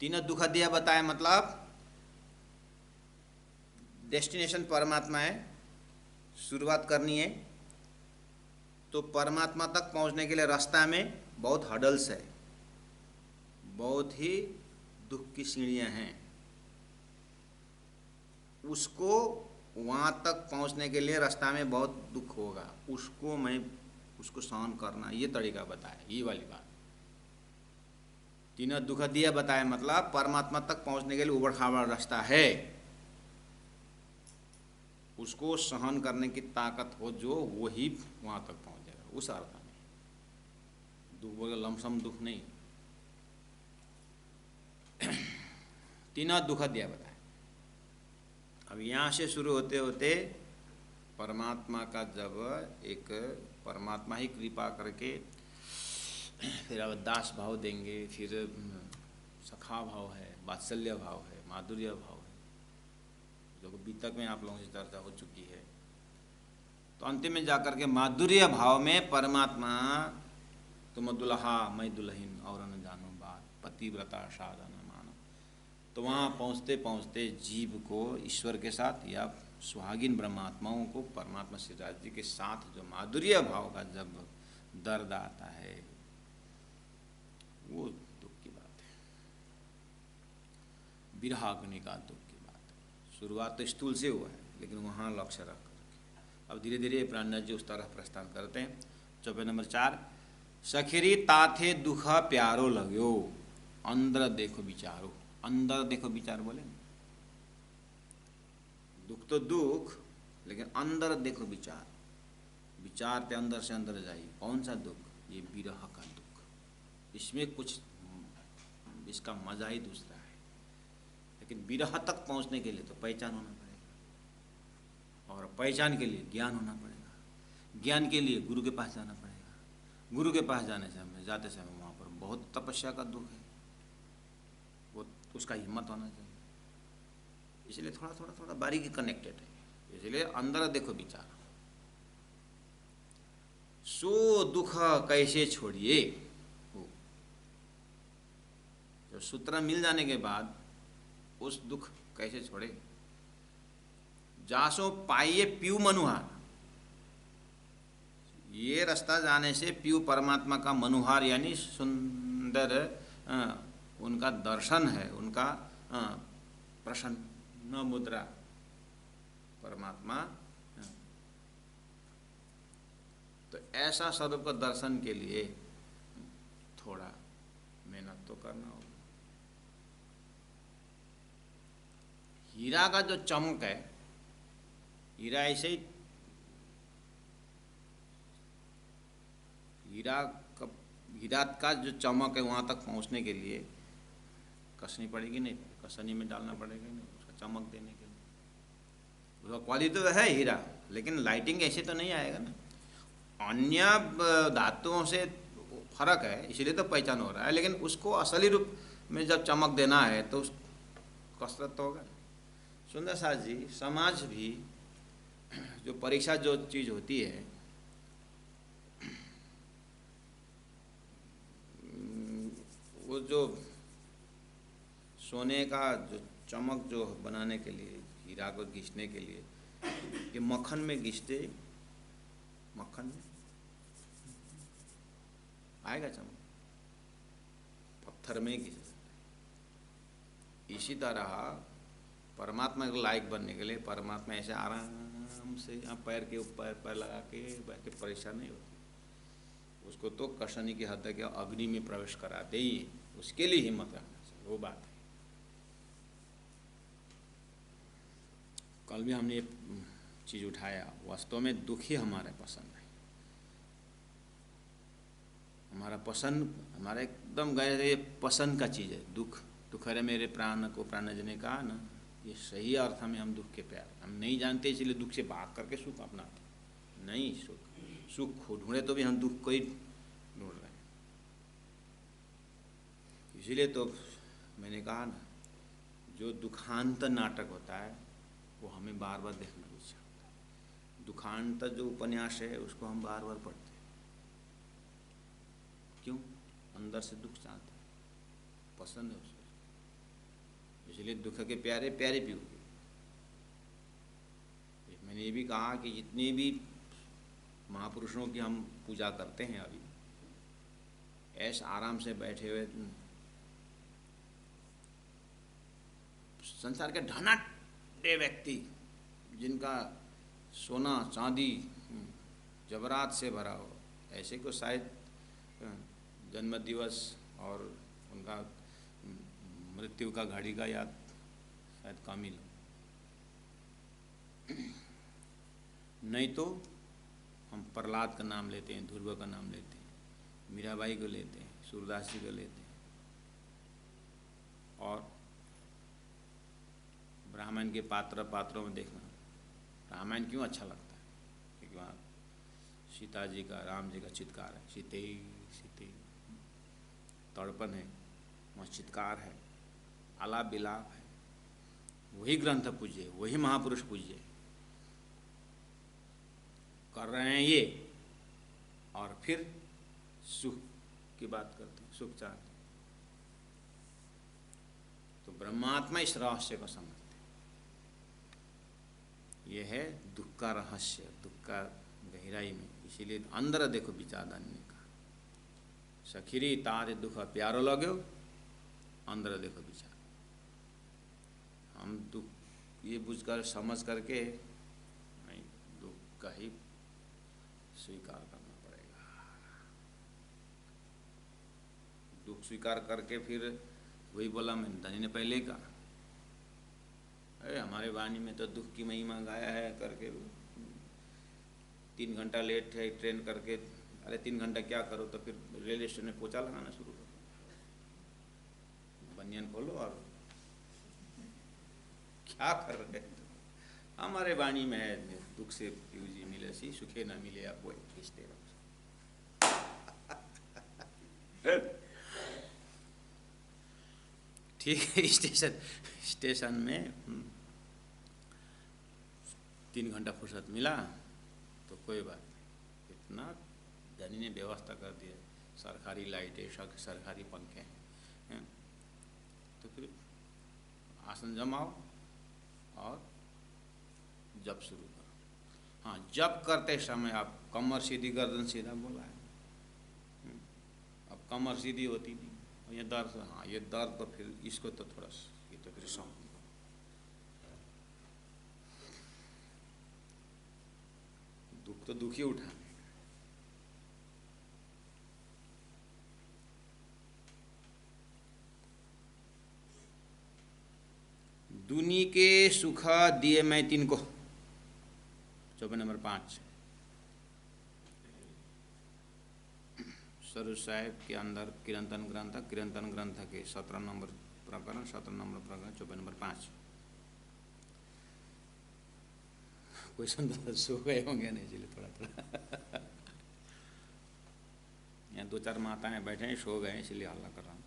3 दुख दिया बताया, मतलब डेस्टिनेशन परमात्मा है, शुरुआत करनी है तो परमात्मा तक पहुंचने के लिए रास्ता में बहुत हडल्स है, बहुत ही दुख की सीढ़ियां हैं, उसको वहाँ तक पहुँचने के लिए रास्ता में बहुत दुख होगा, उसको सहन करना, ये तरीका बताया, ये वाली बात। 3 दुख दिया बताया, मतलब परमात्मा तक पहुँचने के लिए उबड़ खाबड़ रास्ता है, उसको सहन करने की ताकत हो जो, वो ही वहाँ तक पहुँच जाएगा, उस अर्थ में। दुख बोले लमसम दुख नहीं। 3 दुख दिया बताया। अब यहाँ से शुरू होते होते परमात्मा का, जब एक परमात्मा ही कृपा करके फिर अब दास भाव देंगे, फिर सखा भाव है, वात्सल्य भाव है, माधुर्य भाव है, जो बीतक में आप लोगों से चर्चा हो चुकी है। तो अंतिम में जाकर के माधुर्य भाव में परमात्मा, तुम दुल्हा मैं दुल्हन और न जानो बात, पतिव्रता साधन मानो। तो वहाँ पहुँचते पहुँचते जीव को ईश्वर के साथ या सुहागिन ब्रह्मात्माओं को परमात्मा श्री राज जी के साथ जो माधुर्य भाव का जब दर्द आता है, वो दुख की बात है, विरहाग्नि का दुख की बात है। शुरुआत तो स्थूल से हुआ है, लेकिन वहाँ लक्ष्य रख करके अब धीरे धीरे प्राणनाथ जी उस तरफ प्रस्थान करते हैं। चौपे नंबर 4, सखिरी ताथे दुख प्यारो लग्यो, अंदर देखो विचारो। अंदर देखो विचार बोले, दुख तो दुख, लेकिन अंदर देखो विचार, विचार पे अंदर से अंदर जाइए। कौन सा दुख? ये विरह का दुख। इसमें कुछ, इसका मजा ही दूसरा है। लेकिन विरह तक पहुंचने के लिए तो पहचान होना पड़ेगा, और पहचान के लिए ज्ञान होना पड़ेगा, ज्ञान के लिए गुरु के पास जाना पड़ेगा, गुरु के पास जाने से हमें जाते समय वहाँ पर बहुत तपस्या का दुख है, वो उसका हिम्मत होना चाहिए। इसलिए थोड़ा थोड़ा थोड़ा बारीकी कनेक्टेड है। इसलिए अंदर देखो विचार, सो दुख कैसे छोड़िए। जब सूत्र मिल जाने के बाद उस दुख कैसे छोड़े। जासो पाइए पीयू मनुहार, ये रास्ता जाने से पीयू परमात्मा का मनुहार यानी सुंदर उनका दर्शन है, उनका प्रसन्न मुद्रा परमात्मा। तो ऐसा स्वरूप का दर्शन के लिए थोड़ा मेहनत तो करना होगा। हीरा का जो चमक है, हीरा ऐसे ही, हीरा का जो चमक है वहाँ तक पहुँचने के लिए कसनी पड़ेगी, नहीं कसनी में डालना पड़ेगा, नहीं उसका चमक देने के लिए। उसका क्वालिटी तो है हीरा, लेकिन लाइटिंग ऐसे तो नहीं आएगा ना। अन्य धातुओं से फर्क है, इसलिए तो पहचान हो रहा है, लेकिन उसको असली रूप में जब चमक देना है तो कसरत तो होगा। सुंदर साथ जी, समाज भी जो परीक्षा जो चीज़ होती है, वो जो सोने का जो चमक जो बनाने के लिए, हीरा को घिसने के लिए, ये मक्खन में घिसते, मक्खन में आएगा चमक, पत्थर में घिस। इसी तरह परमात्मा को लायक बनने के लिए परमात्मा ऐसे आराम से यहाँ पैर के ऊपर पैर लगा के बैठ के परीक्षा नहीं होती। उसको तो कशनी की हद तक अग्नि में प्रवेश कराते ही, उसके लिए हिम्मत रखना चाहिए, वो बात है। कल भी हमने ये चीज़ उठाया, वास्तव में दुख ही हमारे पसंद है, हमारा पसंद, हमारा एकदम गए पसंद का चीज़ है दुख। दुख है मेरे प्राण को प्राणज ने कहा ना, ये सही अर्थ में हम दुख के प्यार, हम नहीं जानते इसलिए दुख से भाग करके सुख अपनाते। नहीं, सुख ढूंढे तो भी हम दुख को ही ढूंढ रहे हैं। इसीलिए तो मैंने कहा ना, जो दुखांत नाटक होता है वो हमें बार बार देखना भी चाहिए। दुखांत जो उपन्यास है उसको हम बार बार पढ़ते हैं। क्यों? अंदर से दुख चाहते हैं, पसंद है उसको। इसलिए दुख के प्यारे प्यारे भी होगी। मैंने ये भी कहा कि जितने भी महापुरुषों की हम पूजा करते हैं अभी, ऐसे आराम से बैठे हुए संसार के ढनाढ्य व्यक्ति, जिनका सोना चांदी जवरात से भरा हो, ऐसे को शायद जन्म दिवस और उनका मृत्यु का घड़ी का याद शायद कम ही लो। नहीं तो हम प्रहलाद का नाम लेते हैं, ध्रुव का नाम लेते हैं, मीराबाई को लेते हैं, सूरदास जी को लेते हैं, और रामायण के पात्रों में देखना, रामायण क्यों अच्छा लगता है? क्योंकि वहाँ सीता जी का, राम जी का चित्कार है, सीते सीते। तड़पन है, वहाँ चित्कार है, आलाप विलाप है। वही ग्रंथ पूज्य, वही महापुरुष पूज्य कर रहे हैं ये, और फिर सुख की बात करते हैं, सुख चाहते हैं। तो ब्रह्मात्मा इस रहस्य को समझते हैं। यह है दुख का रहस्य, दुख का गहराई में। इसीलिए अंदर देखो विचारदान ने कहा, सखीरी तारे दुख प्यारो लग्यो, अंदर देखो विचार। हम दुख ये बुझकर समझ करके नहीं, दुख का ही स्वीकार करना पड़ेगा। दुख स्वीकार करके फिर वही बोला, मैं धनी ने पहले ही कहा, अरे हमारे वाणी में तो दुख की महिमा गाया है करके 3 घंटा लेट है ट्रेन करके, अरे 3 घंटा क्या करो, तो फिर रेलवे स्टेशन में पोछा लगाना शुरू करो, बनियान खोलो और क्या कर रहे हैं। हमारे वाणी में है, दुख से पीयूजी मिले सी, सुखे न मिले आप वो खींचते रहो। ठीक है, स्टेशन में 3 घंटा फुर्सत मिला तो कोई बात नहीं, इतना धनी ने व्यवस्था कर दिया, सरकारी लाइटें, सरकारी पंखे हैं, तो फिर आसन जमाओ और जब शुरू करो। हाँ, जब करते समय आप कमर सीधी गर्दन सीधा बोला है, अब कमर सीधी होती नहीं, और ये दर्द, हाँ ये दर्द, तो फिर इसको तो थोड़ा ये तो फिर सौ दुख तो दुख ही उठाने। दुनी के सुख दिए मैं तिनको, चौपाई नंबर 5 स्वरूप साहिब के अंदर किरंतन ग्रंथ के 17 नंबर प्रकरण, चौपाई नंबर 5। कोई सुन सो गए होंगे नहीं, इसलिए थोड़ा यहाँ 2-4 माताएं बैठे हैं, सो गए इसलिए हल्ला कर रहा हूँ।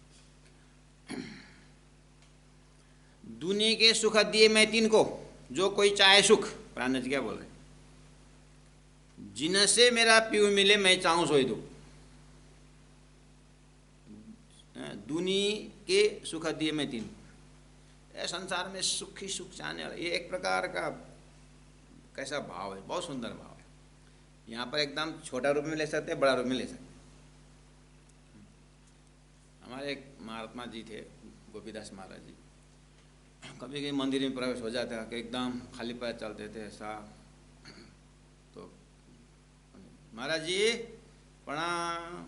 दुनिया के सुख दिए मैं तिनको, जो कोई चाहे सुख, प्राण जी क्या बोल रहे, जिनसे मेरा पीऊ मिले मैं चाहूँ सोई दो। दुनिया के सुख दिए मैं तिनको, संसार में सुख ही सुख चाहने वाला, ये एक प्रकार का कैसा भाव है, बहुत सुंदर भाव है। यहाँ पर एकदम छोटा रूप में ले सकते हैं, बड़ा रूप में ले सकते हैं। हमारे एक महात्मा जी थे, गोपीदास महाराज जी, कभी कभी मंदिर में प्रवेश हो जाता है कि एकदम खाली पैर चलते थे ऐसा, तो महाराज जी प्रणाम,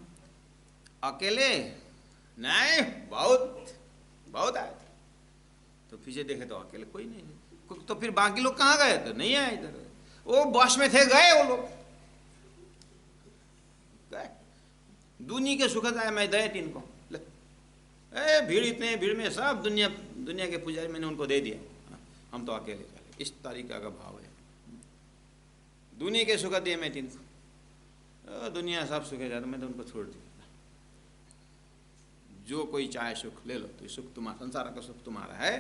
अकेले नहीं, बहुत बहुत आए थे। तो पीछे देखे तो अकेले कोई नहीं, तो फिर बाकी लोग कहाँ गए, तो नहीं आए इधर, वो बस में थे, गए वो लोग गए। दुनिया के सुख आए मैं दे तिनको, भीड़, इतने भीड़ में सब दुनिया के पुजारी मैंने उनको दे दिया, हम तो अकेले चले। इस तरीका का भाव है। दुनिया के सुख दिए मैं तिनको, दुनिया सब सुखे जाते, मैं तो उनको छोड़ दिया। जो कोई चाहे सुख ले लो, तो सुख तुम्हारा, संसार का सुख तुम्हारा है।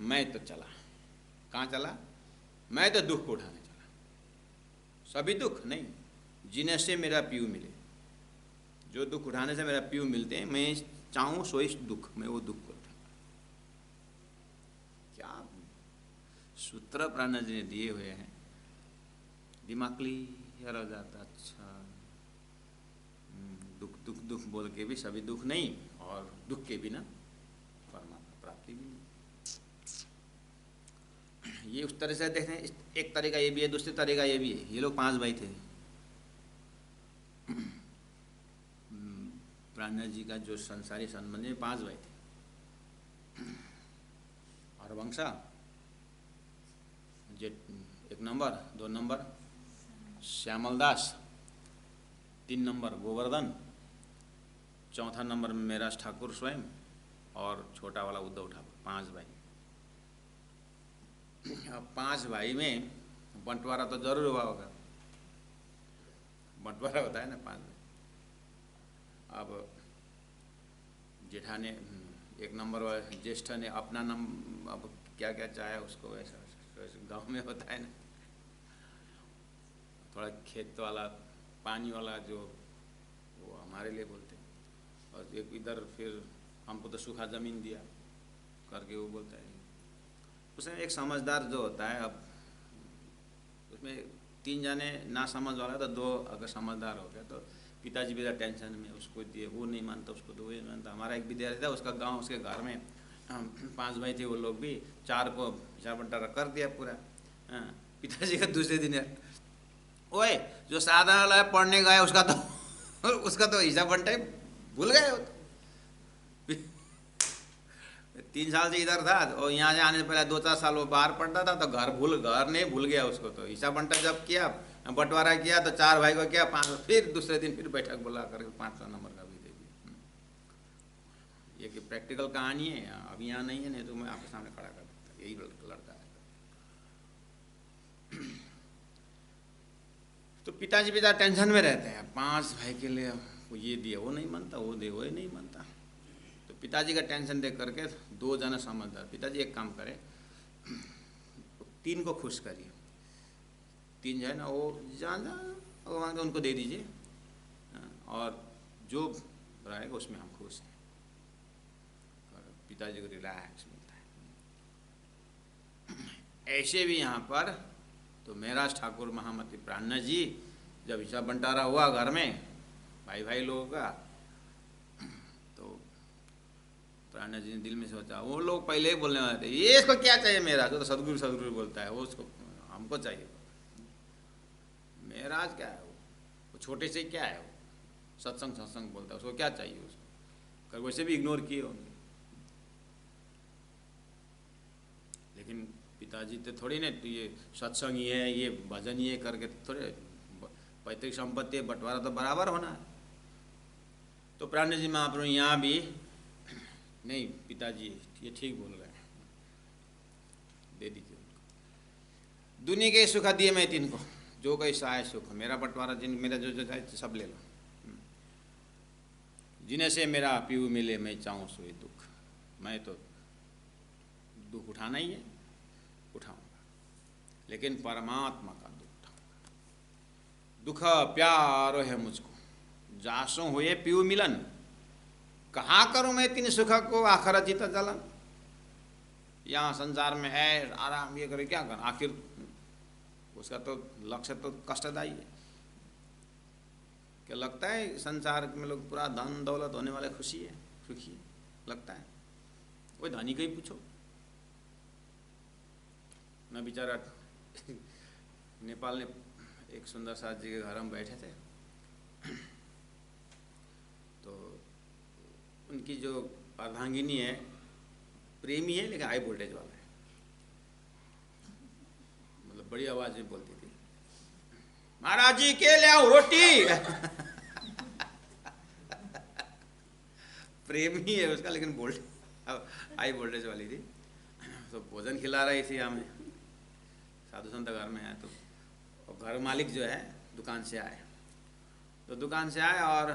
मैं तो चला, कहाँ चला, मैं तो दुख को उठाने चला। सभी दुख नहीं, जिन्हें से मेरा पीऊ मिले, जो दुख उठाने से मेरा पीऊ मिलते हैं, मैं चाहूँ सोई दुख, मैं वो दुख को उठा। क्या सूत्र प्राण जी ने दिए हुए हैं, दिमाग क्लियर हो जाता। अच्छा, दुख दुख दुख बोल के भी सभी दुख नहीं, और दुख के बिना परमात्मा प्राप्ति भी नहीं। ये उस तरह से देखते हैं, एक तरीका ये भी है, दूसरी तरीका ये भी है। ये लोग 5 भाई थे, प्राण जी का जो संसारी संबंध में 5 भाई थे। और वंशा 1 number, 2 number Shyamaldas, 3 number Govardhan, 4था नंबर मेराज ठाकुर स्वयं, और छोटा वाला उद्धव ठाकुर। 5 भाई। अब 5 भाई में बंटवारा तो जरूर हुआ होगा, बंटवारा होता है ना 5 भाई। अब जेठा ने एक नंबर वाले ज्येष्ठ ने अपना नंबर अब क्या क्या चाहे उसको वैसा गांव में होता है ना, थोड़ा खेत वाला पानी वाला जो वो हमारे लिए बोलते हैं, और एक इधर फिर हमको तो सूखा ज़मीन दिया करके वो बोलता है। उसमें एक समझदार जो होता है, अब उसमें 3 जने ना समझ वाला तो 2 अगर समझदार हो गया तो पिताजी भी टेंशन में उसको दिए, वो नहीं मानता उसको तो वो नहीं मानता। हमारा एक विद्यार्थी था, उसका गांव उसके घर में 5 भाई थे, वो लोग भी 4 को हिसाब बंटारा कर दिया पूरा। हाँ, पिताजी का दूसरे दिन ओए जो साधारण वाला पढ़ने गया उसका तो हिसाब बंटा भूल गए हो। 3 साल से इधर था और यहाँ से आने से पहले 2-4 साल वो बाहर पढ़ता था, तो घर नहीं भूल गया उसको। तो हिसाब बंटा जब किया, बंटवारा किया तो 4 भाई को किया 5, फिर दूसरे दिन फिर बैठक बुला करके 500 नंबर का भी दे दिया। ये कि प्रैक्टिकल कहानी है, अब यहाँ नहीं है, नहीं तो मैं आपके सामने खड़ा कर देता। यही लड़का है। तो पिताजी पिता टेंशन में रहते हैं, 5 भाई के लिए वो ये दिया वो नहीं मानता, वो दे वो नहीं मानता। तो पिताजी का टेंशन देख करके 2 जने समझदार, पिताजी एक काम करे 3 को खुश करिए। 3 जो है ना वो ज़्यादा भगवान को उनको दे दीजिए, और जो रहेगा उसमें हम खुश हैं। पिताजी को रिलैक्स मिलता है। ऐसे भी यहाँ पर तो मेराज ठाकुर महामती प्राणा जी जब हिसाब बंटारा हुआ घर में भाई लोगों का, तो प्राणा जी ने दिल में सोचा, वो लोग पहले ही बोलने वाले थे ये इसको क्या चाहिए मेरा, जो तो सदगुरु बोलता है वो उसको हमको चाहिए। मेराज क्या है वो छोटे से क्या है, वो सत्संग बोलता है, उसको क्या चाहिए उसको, कर वैसे भी इग्नोर किए होंगे। लेकिन पिताजी तो थोड़ी ना तो ये सत्संग ही है, ये भजन ही है करके थोड़े, पैतृक संपत्ति बंटवारा तो बराबर होना है। तो प्राण जी महाप्रभु यहाँ भी नहीं, पिताजी ये ठीक बोल रहे हैं, दे दीजिए उनको। दुनिया के सुख दिए मैं 3 को, जो कैसा है सुख, मेरा बंटवारा जिन मेरा जो जो चाहे सब ले लो, जिन्हें से मेरा पीऊ मिले मैं चाहूँ सोई दुख। मैं तो दुख उठाना ही है, उठाऊंगा, लेकिन परमात्मा का दुख उठाऊंगा। दुख प्यारो है मुझको, जासो हुए पीऊ मिलन, कहाँ करूँ मैं 3 सुख को आखिर जीता जलन। यहाँ संसार में है आराम, ये करे क्या कर, आखिर उसका तो लक्ष्य तो कष्टदायी है। क्या लगता है संसार में लोग पूरा धन दौलत होने वाले खुशी है, सुखी है, लगता है? कोई धनी का ही पूछो ना, बेचारा नेपाल ने एक सुंदर साथ जी के घर में बैठे थे, तो उनकी जो अर्धांगिनी है प्रेमी है लेकिन हाई वोल्टेज वाला है, मतलब बड़ी आवाज में बोलती थी, महाराज जी के ले आओ रोटी प्रेमी है उसका लेकिन हाई वोल्टेज वाली थी। तो भोजन खिला रही थी हमें, साधु संत घर में आए तो, और घर मालिक जो है दुकान से आए, तो दुकान से आए और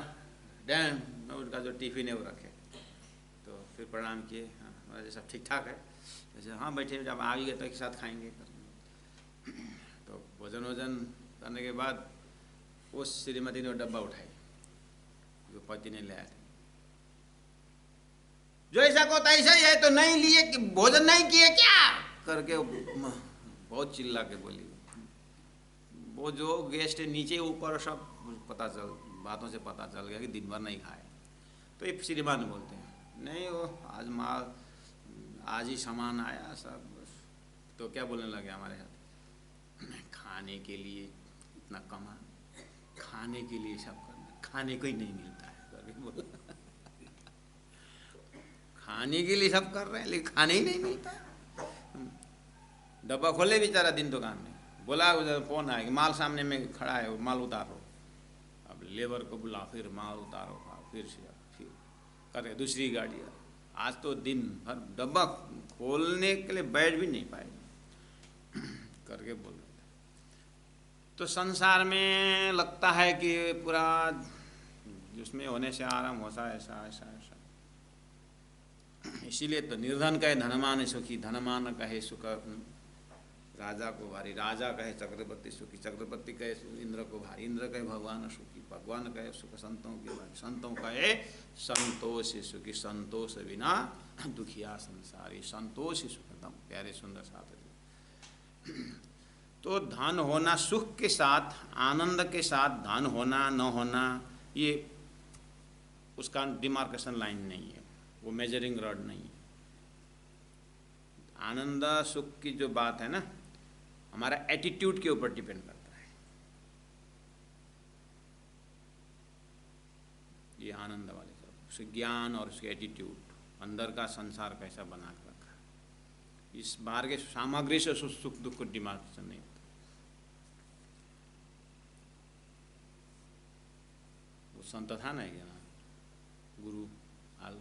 डैम उनका जो टिफिन है वो रखे, तो फिर प्रणाम किए, हाँ महाराज सब ठीक ठाक है, जैसे हाँ बैठे, जब आ गए तो एक साथ खाएंगे। तो भोजन करने के बाद उस श्रीमती ने डब्बा उठाई जो पति ने ले आए थे, जो ऐसा को तैसा ही है, तो नहीं लिए कि भोजन नहीं किए क्या करके बहुत चिल्ला के बोली। वो जो गेस्ट है नीचे ऊपर सब बातों से पता चल गया कि दिन भर नहीं खाए। तो ये श्रीमान बोलते हैं नहीं वो आज ही सामान आया सब, तो क्या बोलने लगे हमारे साथ, खाने के लिए इतना कमा, खाने के लिए सब करना, खाने को ही नहीं मिलता है करके बोला खाने के लिए सब कर रहे हैं लेकिन खाने ही नहीं मिलता। डब्बा खोले बेचारा दिन दुकान में, बोला उधर फोन आया कि माल सामने में खड़ा है, वो माल उतारो। अब लेबर को बुला, फिर माल उतारो, फिर करे दूसरी गाड़ी। आज तो दिन भर डब्बा खोलने के लिए बैठ भी नहीं पाए करके बोल रहे थे। तो संसार में लगता है कि पूरा उसमें होने से आराम होता है, ऐसा ऐसा ऐसा, इसीलिए तो निर्धन कहे धनमान सुखी, धनमान कहे सुख राजा को भारी, राजा कहे चक्रवर्ती सुखी, चक्रवर्ती कहे इंद्र को भारी, इंद्र कहे भगवान सुखी, भगवान कहे सुख संतों की भारी, संतों कहे संतोष सुखी, संतोष बिना दुखिया संसारी, संतोष ही सुखतम। प्यारे सुंदर साथ है। तो धन होना सुख के साथ, आनंद के साथ धन होना न होना, ये उसका डिमार्केशन लाइन नहीं है, वो मेजरिंग रॉड नहीं है। आनंद सुख की जो बात है ना, हमारा एटीट्यूड के ऊपर डिपेंड करता है। ये आनंद वाले सब, उसके ज्ञान और उसके एटीट्यूड, अंदर का संसार कैसा बना कर रखा है। इस बाहर के सामग्री से सुख दुख को डिमार्केशन नहीं होता। वो संत था ना क्या ना,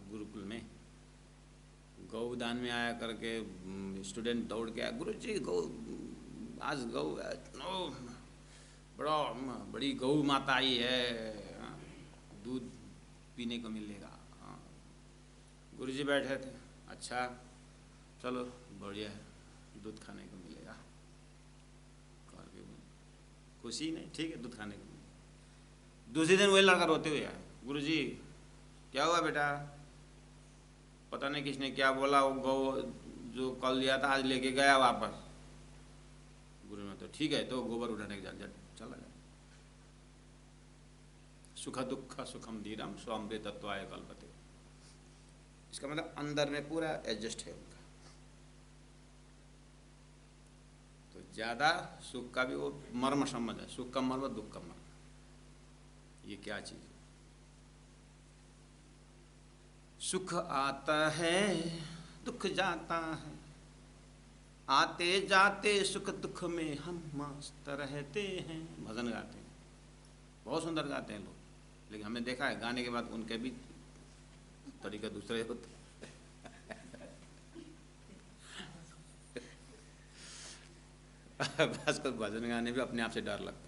गुरुकुल में गौदान में आया करके स्टूडेंट दौड़ के आया, गुरु जी गौ आज गौ बड़ी गौ माता आई है, दूध पीने को मिलेगा। गुरु जी बैठे थे, अच्छा चलो बढ़िया है, दूध खाने को मिलेगा। खुशी नहीं, ठीक है दूध खाने को मिलेगा। दूसरे दिन वही लड़का रोते हुए आया, गुरु जी क्या हुआ बेटा? पता नहीं किसने क्या बोला, वो गौ जो कल दिया था आज लेके गया वापस। गुरु ने तो ठीक है, तो गोबर उठाने के चला गया। सुख दुख सुखम धीरम स्वामृतत्वाय कल्पते। इसका मतलब अंदर में पूरा एडजस्ट है उनका। तो ज्यादा सुख का भी वो मर्म समझ है, सुख का मर्म दुख का मर्म, ये क्या चीज है। सुख आता है दुख जाता है, आते जाते सुख दुख में हम मस्त रहते हैं। भजन गाते हैं, बहुत सुंदर गाते हैं लोग, लेकिन हमने देखा है गाने के बाद उनके भी तरीका दूसरे होते। बस को भजन गाने भी अपने आप से डर लगता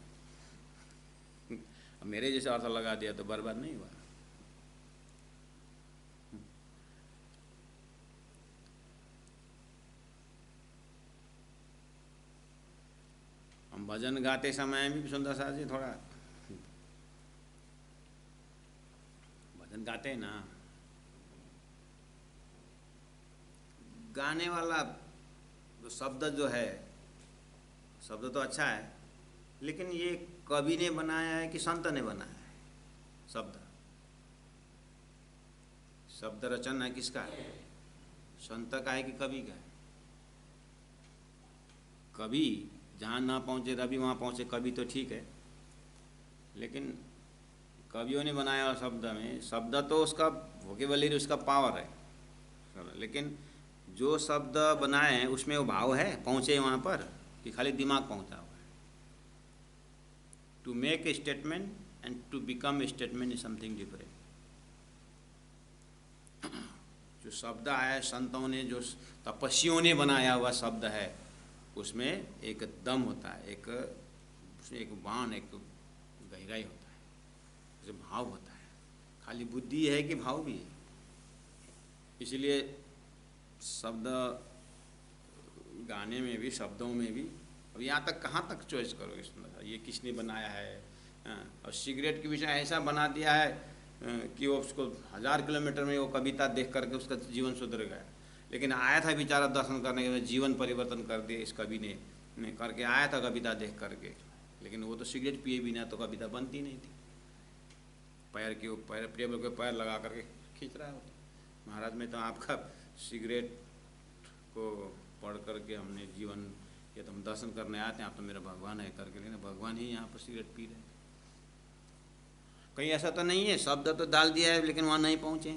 है। मेरे जैसे अर्थ लगा दिया तो बर्बाद नहीं हुआ। हम भजन गाते समय भी सुंदर सा जी थोड़ा भजन गाते हैं ना, गाने वाला शब्द जो है, शब्द तो अच्छा है, लेकिन ये कवि ने बनाया है कि संत ने बनाया है? शब्द रचना है किसका है? संत का है कि कवि का है? कवि जहाँ ना पहुँचे रवि वहाँ पहुँचे, कवि तो ठीक है, लेकिन कवियों ने बनाया शब्द में, शब्द तो उसका वोकेबलरी उसका पावर है, लेकिन जो शब्द बनाए हैं उसमें वो भाव है, पहुँचे वहाँ पर कि खाली दिमाग पहुँचा हुआ है। To make a statement and to become a statement is something different. जो शब्द आया संतों ने, जो तपस्वियों ने बनाया हुआ शब्द है, उसमें एक दम होता है, उसमें एक बाण, एक गहराई होता है, उसे भाव होता है। खाली बुद्धि है कि भाव भी है। इसलिए शब्द गाने में भी, शब्दों में भी, अब यहाँ तक कहाँ तक चॉइस करोगे सुंदर, ये किसने बनाया है। और सिगरेट के विषय ऐसा बना दिया है कि वो उसको 1000 किलोमीटर में वो कविता देख करके उसका जीवन सुधर गया, लेकिन आया था बेचारा दर्शन करने के बाद जीवन परिवर्तन कर दिया इस कवि ने करके आया था कविता देख करके, लेकिन वो तो सिगरेट पिए बिना तो कविता बनती नहीं थी। पैर के ऊपर टेबल के पैर लगा करके खींच रहा होता, महाराज में तो आपका सिगरेट को पढ़ करके हमने जीवन, या तो हम दर्शन करने आते हैं, आप तो मेरा भगवान है करके, लेकिन भगवान ही यहाँ पर सिगरेट पी रहे। कहीं ऐसा तो नहीं है, शब्द तो डाल दिया है लेकिन वहाँ नहीं पहुँचे,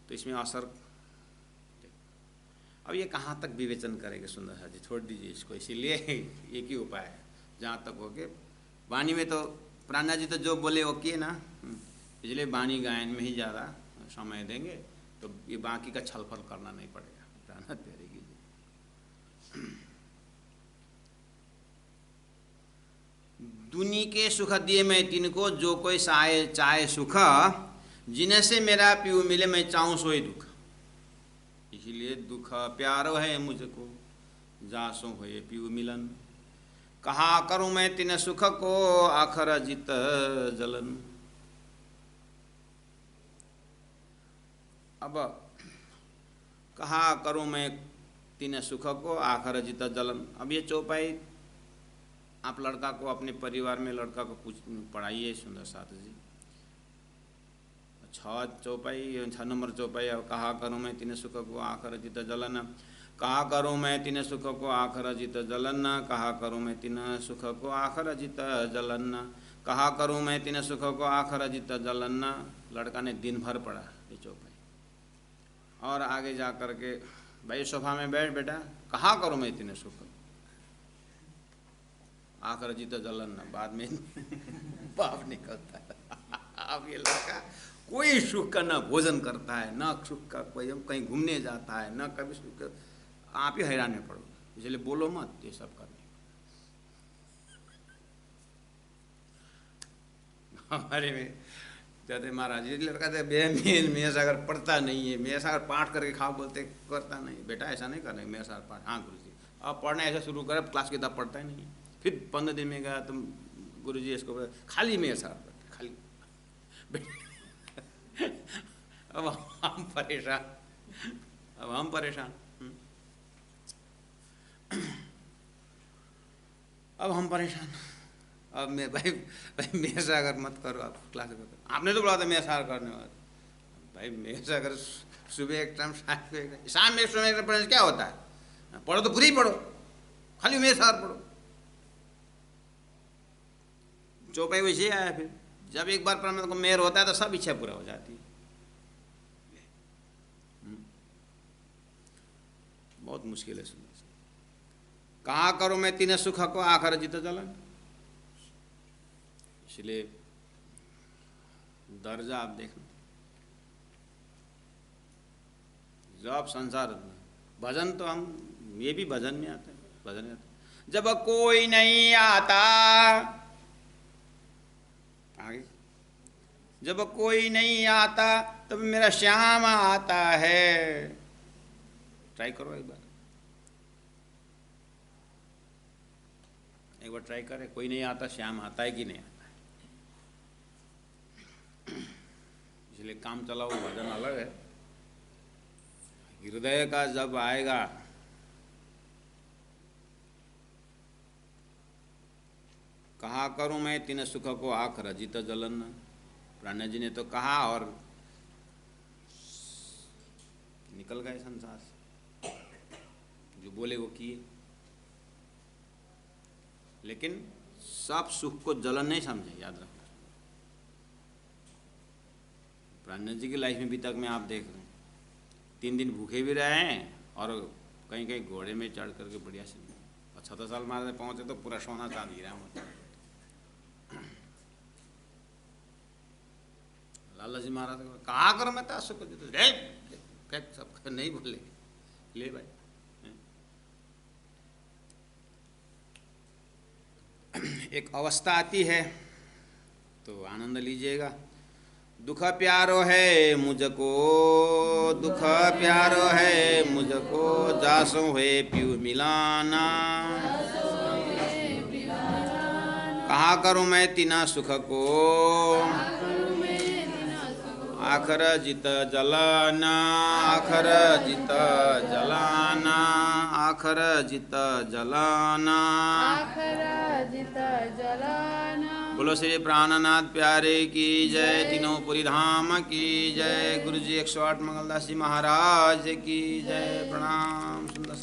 तो इसमें असर। अब ये कहाँ तक विवेचन करेंगे सुंदर सा जी, छोड़ दीजिए इसको। इसीलिए एक ही उपाय है, जहाँ तक हो के वाणी में तो प्राणा जी तो जो बोले वो किए ना, इसलिए वाणी गायन में ही ज़्यादा समय देंगे, तो ये बाकी का छलफल करना नहीं पड़ेगा। प्राणा प्यारी की दुनी के सुख दिए मैं तिनको, जो कोई चाहे सुख, जिनसे मेरा पीऊ मिले मैं चाहूँ सोई दुख। इसीलिए दुख प्यारो है मुझको, जासो होए पीऊ मिलन। कहा करूं मैं तिन सुख को, आखर जित जलन। अब कहा करूं मैं तिन सुख को, आखर जित जलन। अब ये चौपाई आप लड़का को, अपने परिवार में लड़का को पढ़ाइए सुंदर साथ जी। 6 नंबर चौपाई। अब कहा करूं मैं तिन सुख को, आखर जित जलन। कहा करूं मैं तिन सुख को, आखर जित जलन। कहा करूं मैं तिन सुख को, आखर जित जलन। कहा करूं मैं तिन सुख को, आखर जित जलन। लड़का ने दिन भर पढ़ा ये चौपाई, और आगे जा कर के भाई सोफा में बैठ बेटा, कहा करूं मैं तिन सुख, आखर जित जलन। बाद में पाप निकलता है। अब ये लड़का कोई सुख का ना भोजन करता है, ना सुख का कोई, कहीं घूमने जाता है, ना कभी सुख का। आप ही हैरान में पड़ो, इसलिए बोलो मत ये सब करने। हमारे में कहते महाराज ये लड़का थे मेरा सागर पढ़ता नहीं है, मेरा सागर पाठ करके खाओ, बोलते करता नहीं। बेटा ऐसा नहीं करना, मेरा सागर पाठ। हाँ गुरु जी, अब पढ़ना ऐसा शुरू कर, क्लास किताब पढ़ता ही नहीं है। फिर 15 दिन में गया तुम गुरु जी इसको खाली मेरा सागर पढ़ता, खाली। अब हम परेशान, अब हम परेशान, अब हम परेशान। अब मैं भाई मेरे से अगर मत करो, आप क्लास में करो। आपने तो बोला था मेरे सार करने वाला। भाई मेरे से अगर सुबह एक टाइम, शाम में एक टाइम पढ़ने क्या होता है? पढ़ो तो पूरी पढ़ो, खाली मेरे सार पढ़ो। चौपाई वैसे आया। फिर जब एक बार परमात्मा को मेहर होता है तो सब इच्छा पूरा हो जाती है। बहुत मुश्किल है सुनने से। कहा करो मैं तीन सुख को, आखर जित जलन। इसलिए दर्जा आप देखना, जब संसार, भजन तो हम ये भी भजन में आते हैं, भजन में आते हैं। जब कोई नहीं आता, आगे, जब कोई नहीं आता तब मेरा श्याम आता है। ट्राई करो एक बार ट्राई करें। कोई नहीं आता, श्याम आता है कि नहीं आता है। इसलिए काम चलाओ भजन अलग है। हृदय का जब आएगा, कहा करूं मैं तीन सुख को, आखर जित जलन। प्राण जी ने तो कहा और निकल गए संसार से, जो बोले वो किए। लेकिन सब सुख को जलन नहीं समझे, याद रखना। प्राण जी की लाइफ में भी तक में आप देख रहे हैं, 3 दिन भूखे भी रहे हैं और कहीं कहीं घोड़े में चढ़ करके बढ़िया से, और 76 साल महाराज पहुंचे तो पूरा सोना चांदी रहा मतलब। लाला जी महाराज कहा करो मैं तो सुख सब नहीं बोले, ले भाई। एक अवस्था आती है तो आनंद लीजिएगा। दुख प्यारो है मुझको, दुख प्यारो है मुझको, जासो है पीऊ मिलाना। कहा करूं मैं तीना सुख को, आखर जित जलाना। आखर जित जलाना, आखर जित जलाना, आखर जित जलाना। बोलो श्री प्राणनाथ प्यारे की जय, तीनों पुरी धाम की जय। गुरु जी 108 मंगलदास जी महाराज की जय। प्रणाम। सुंदर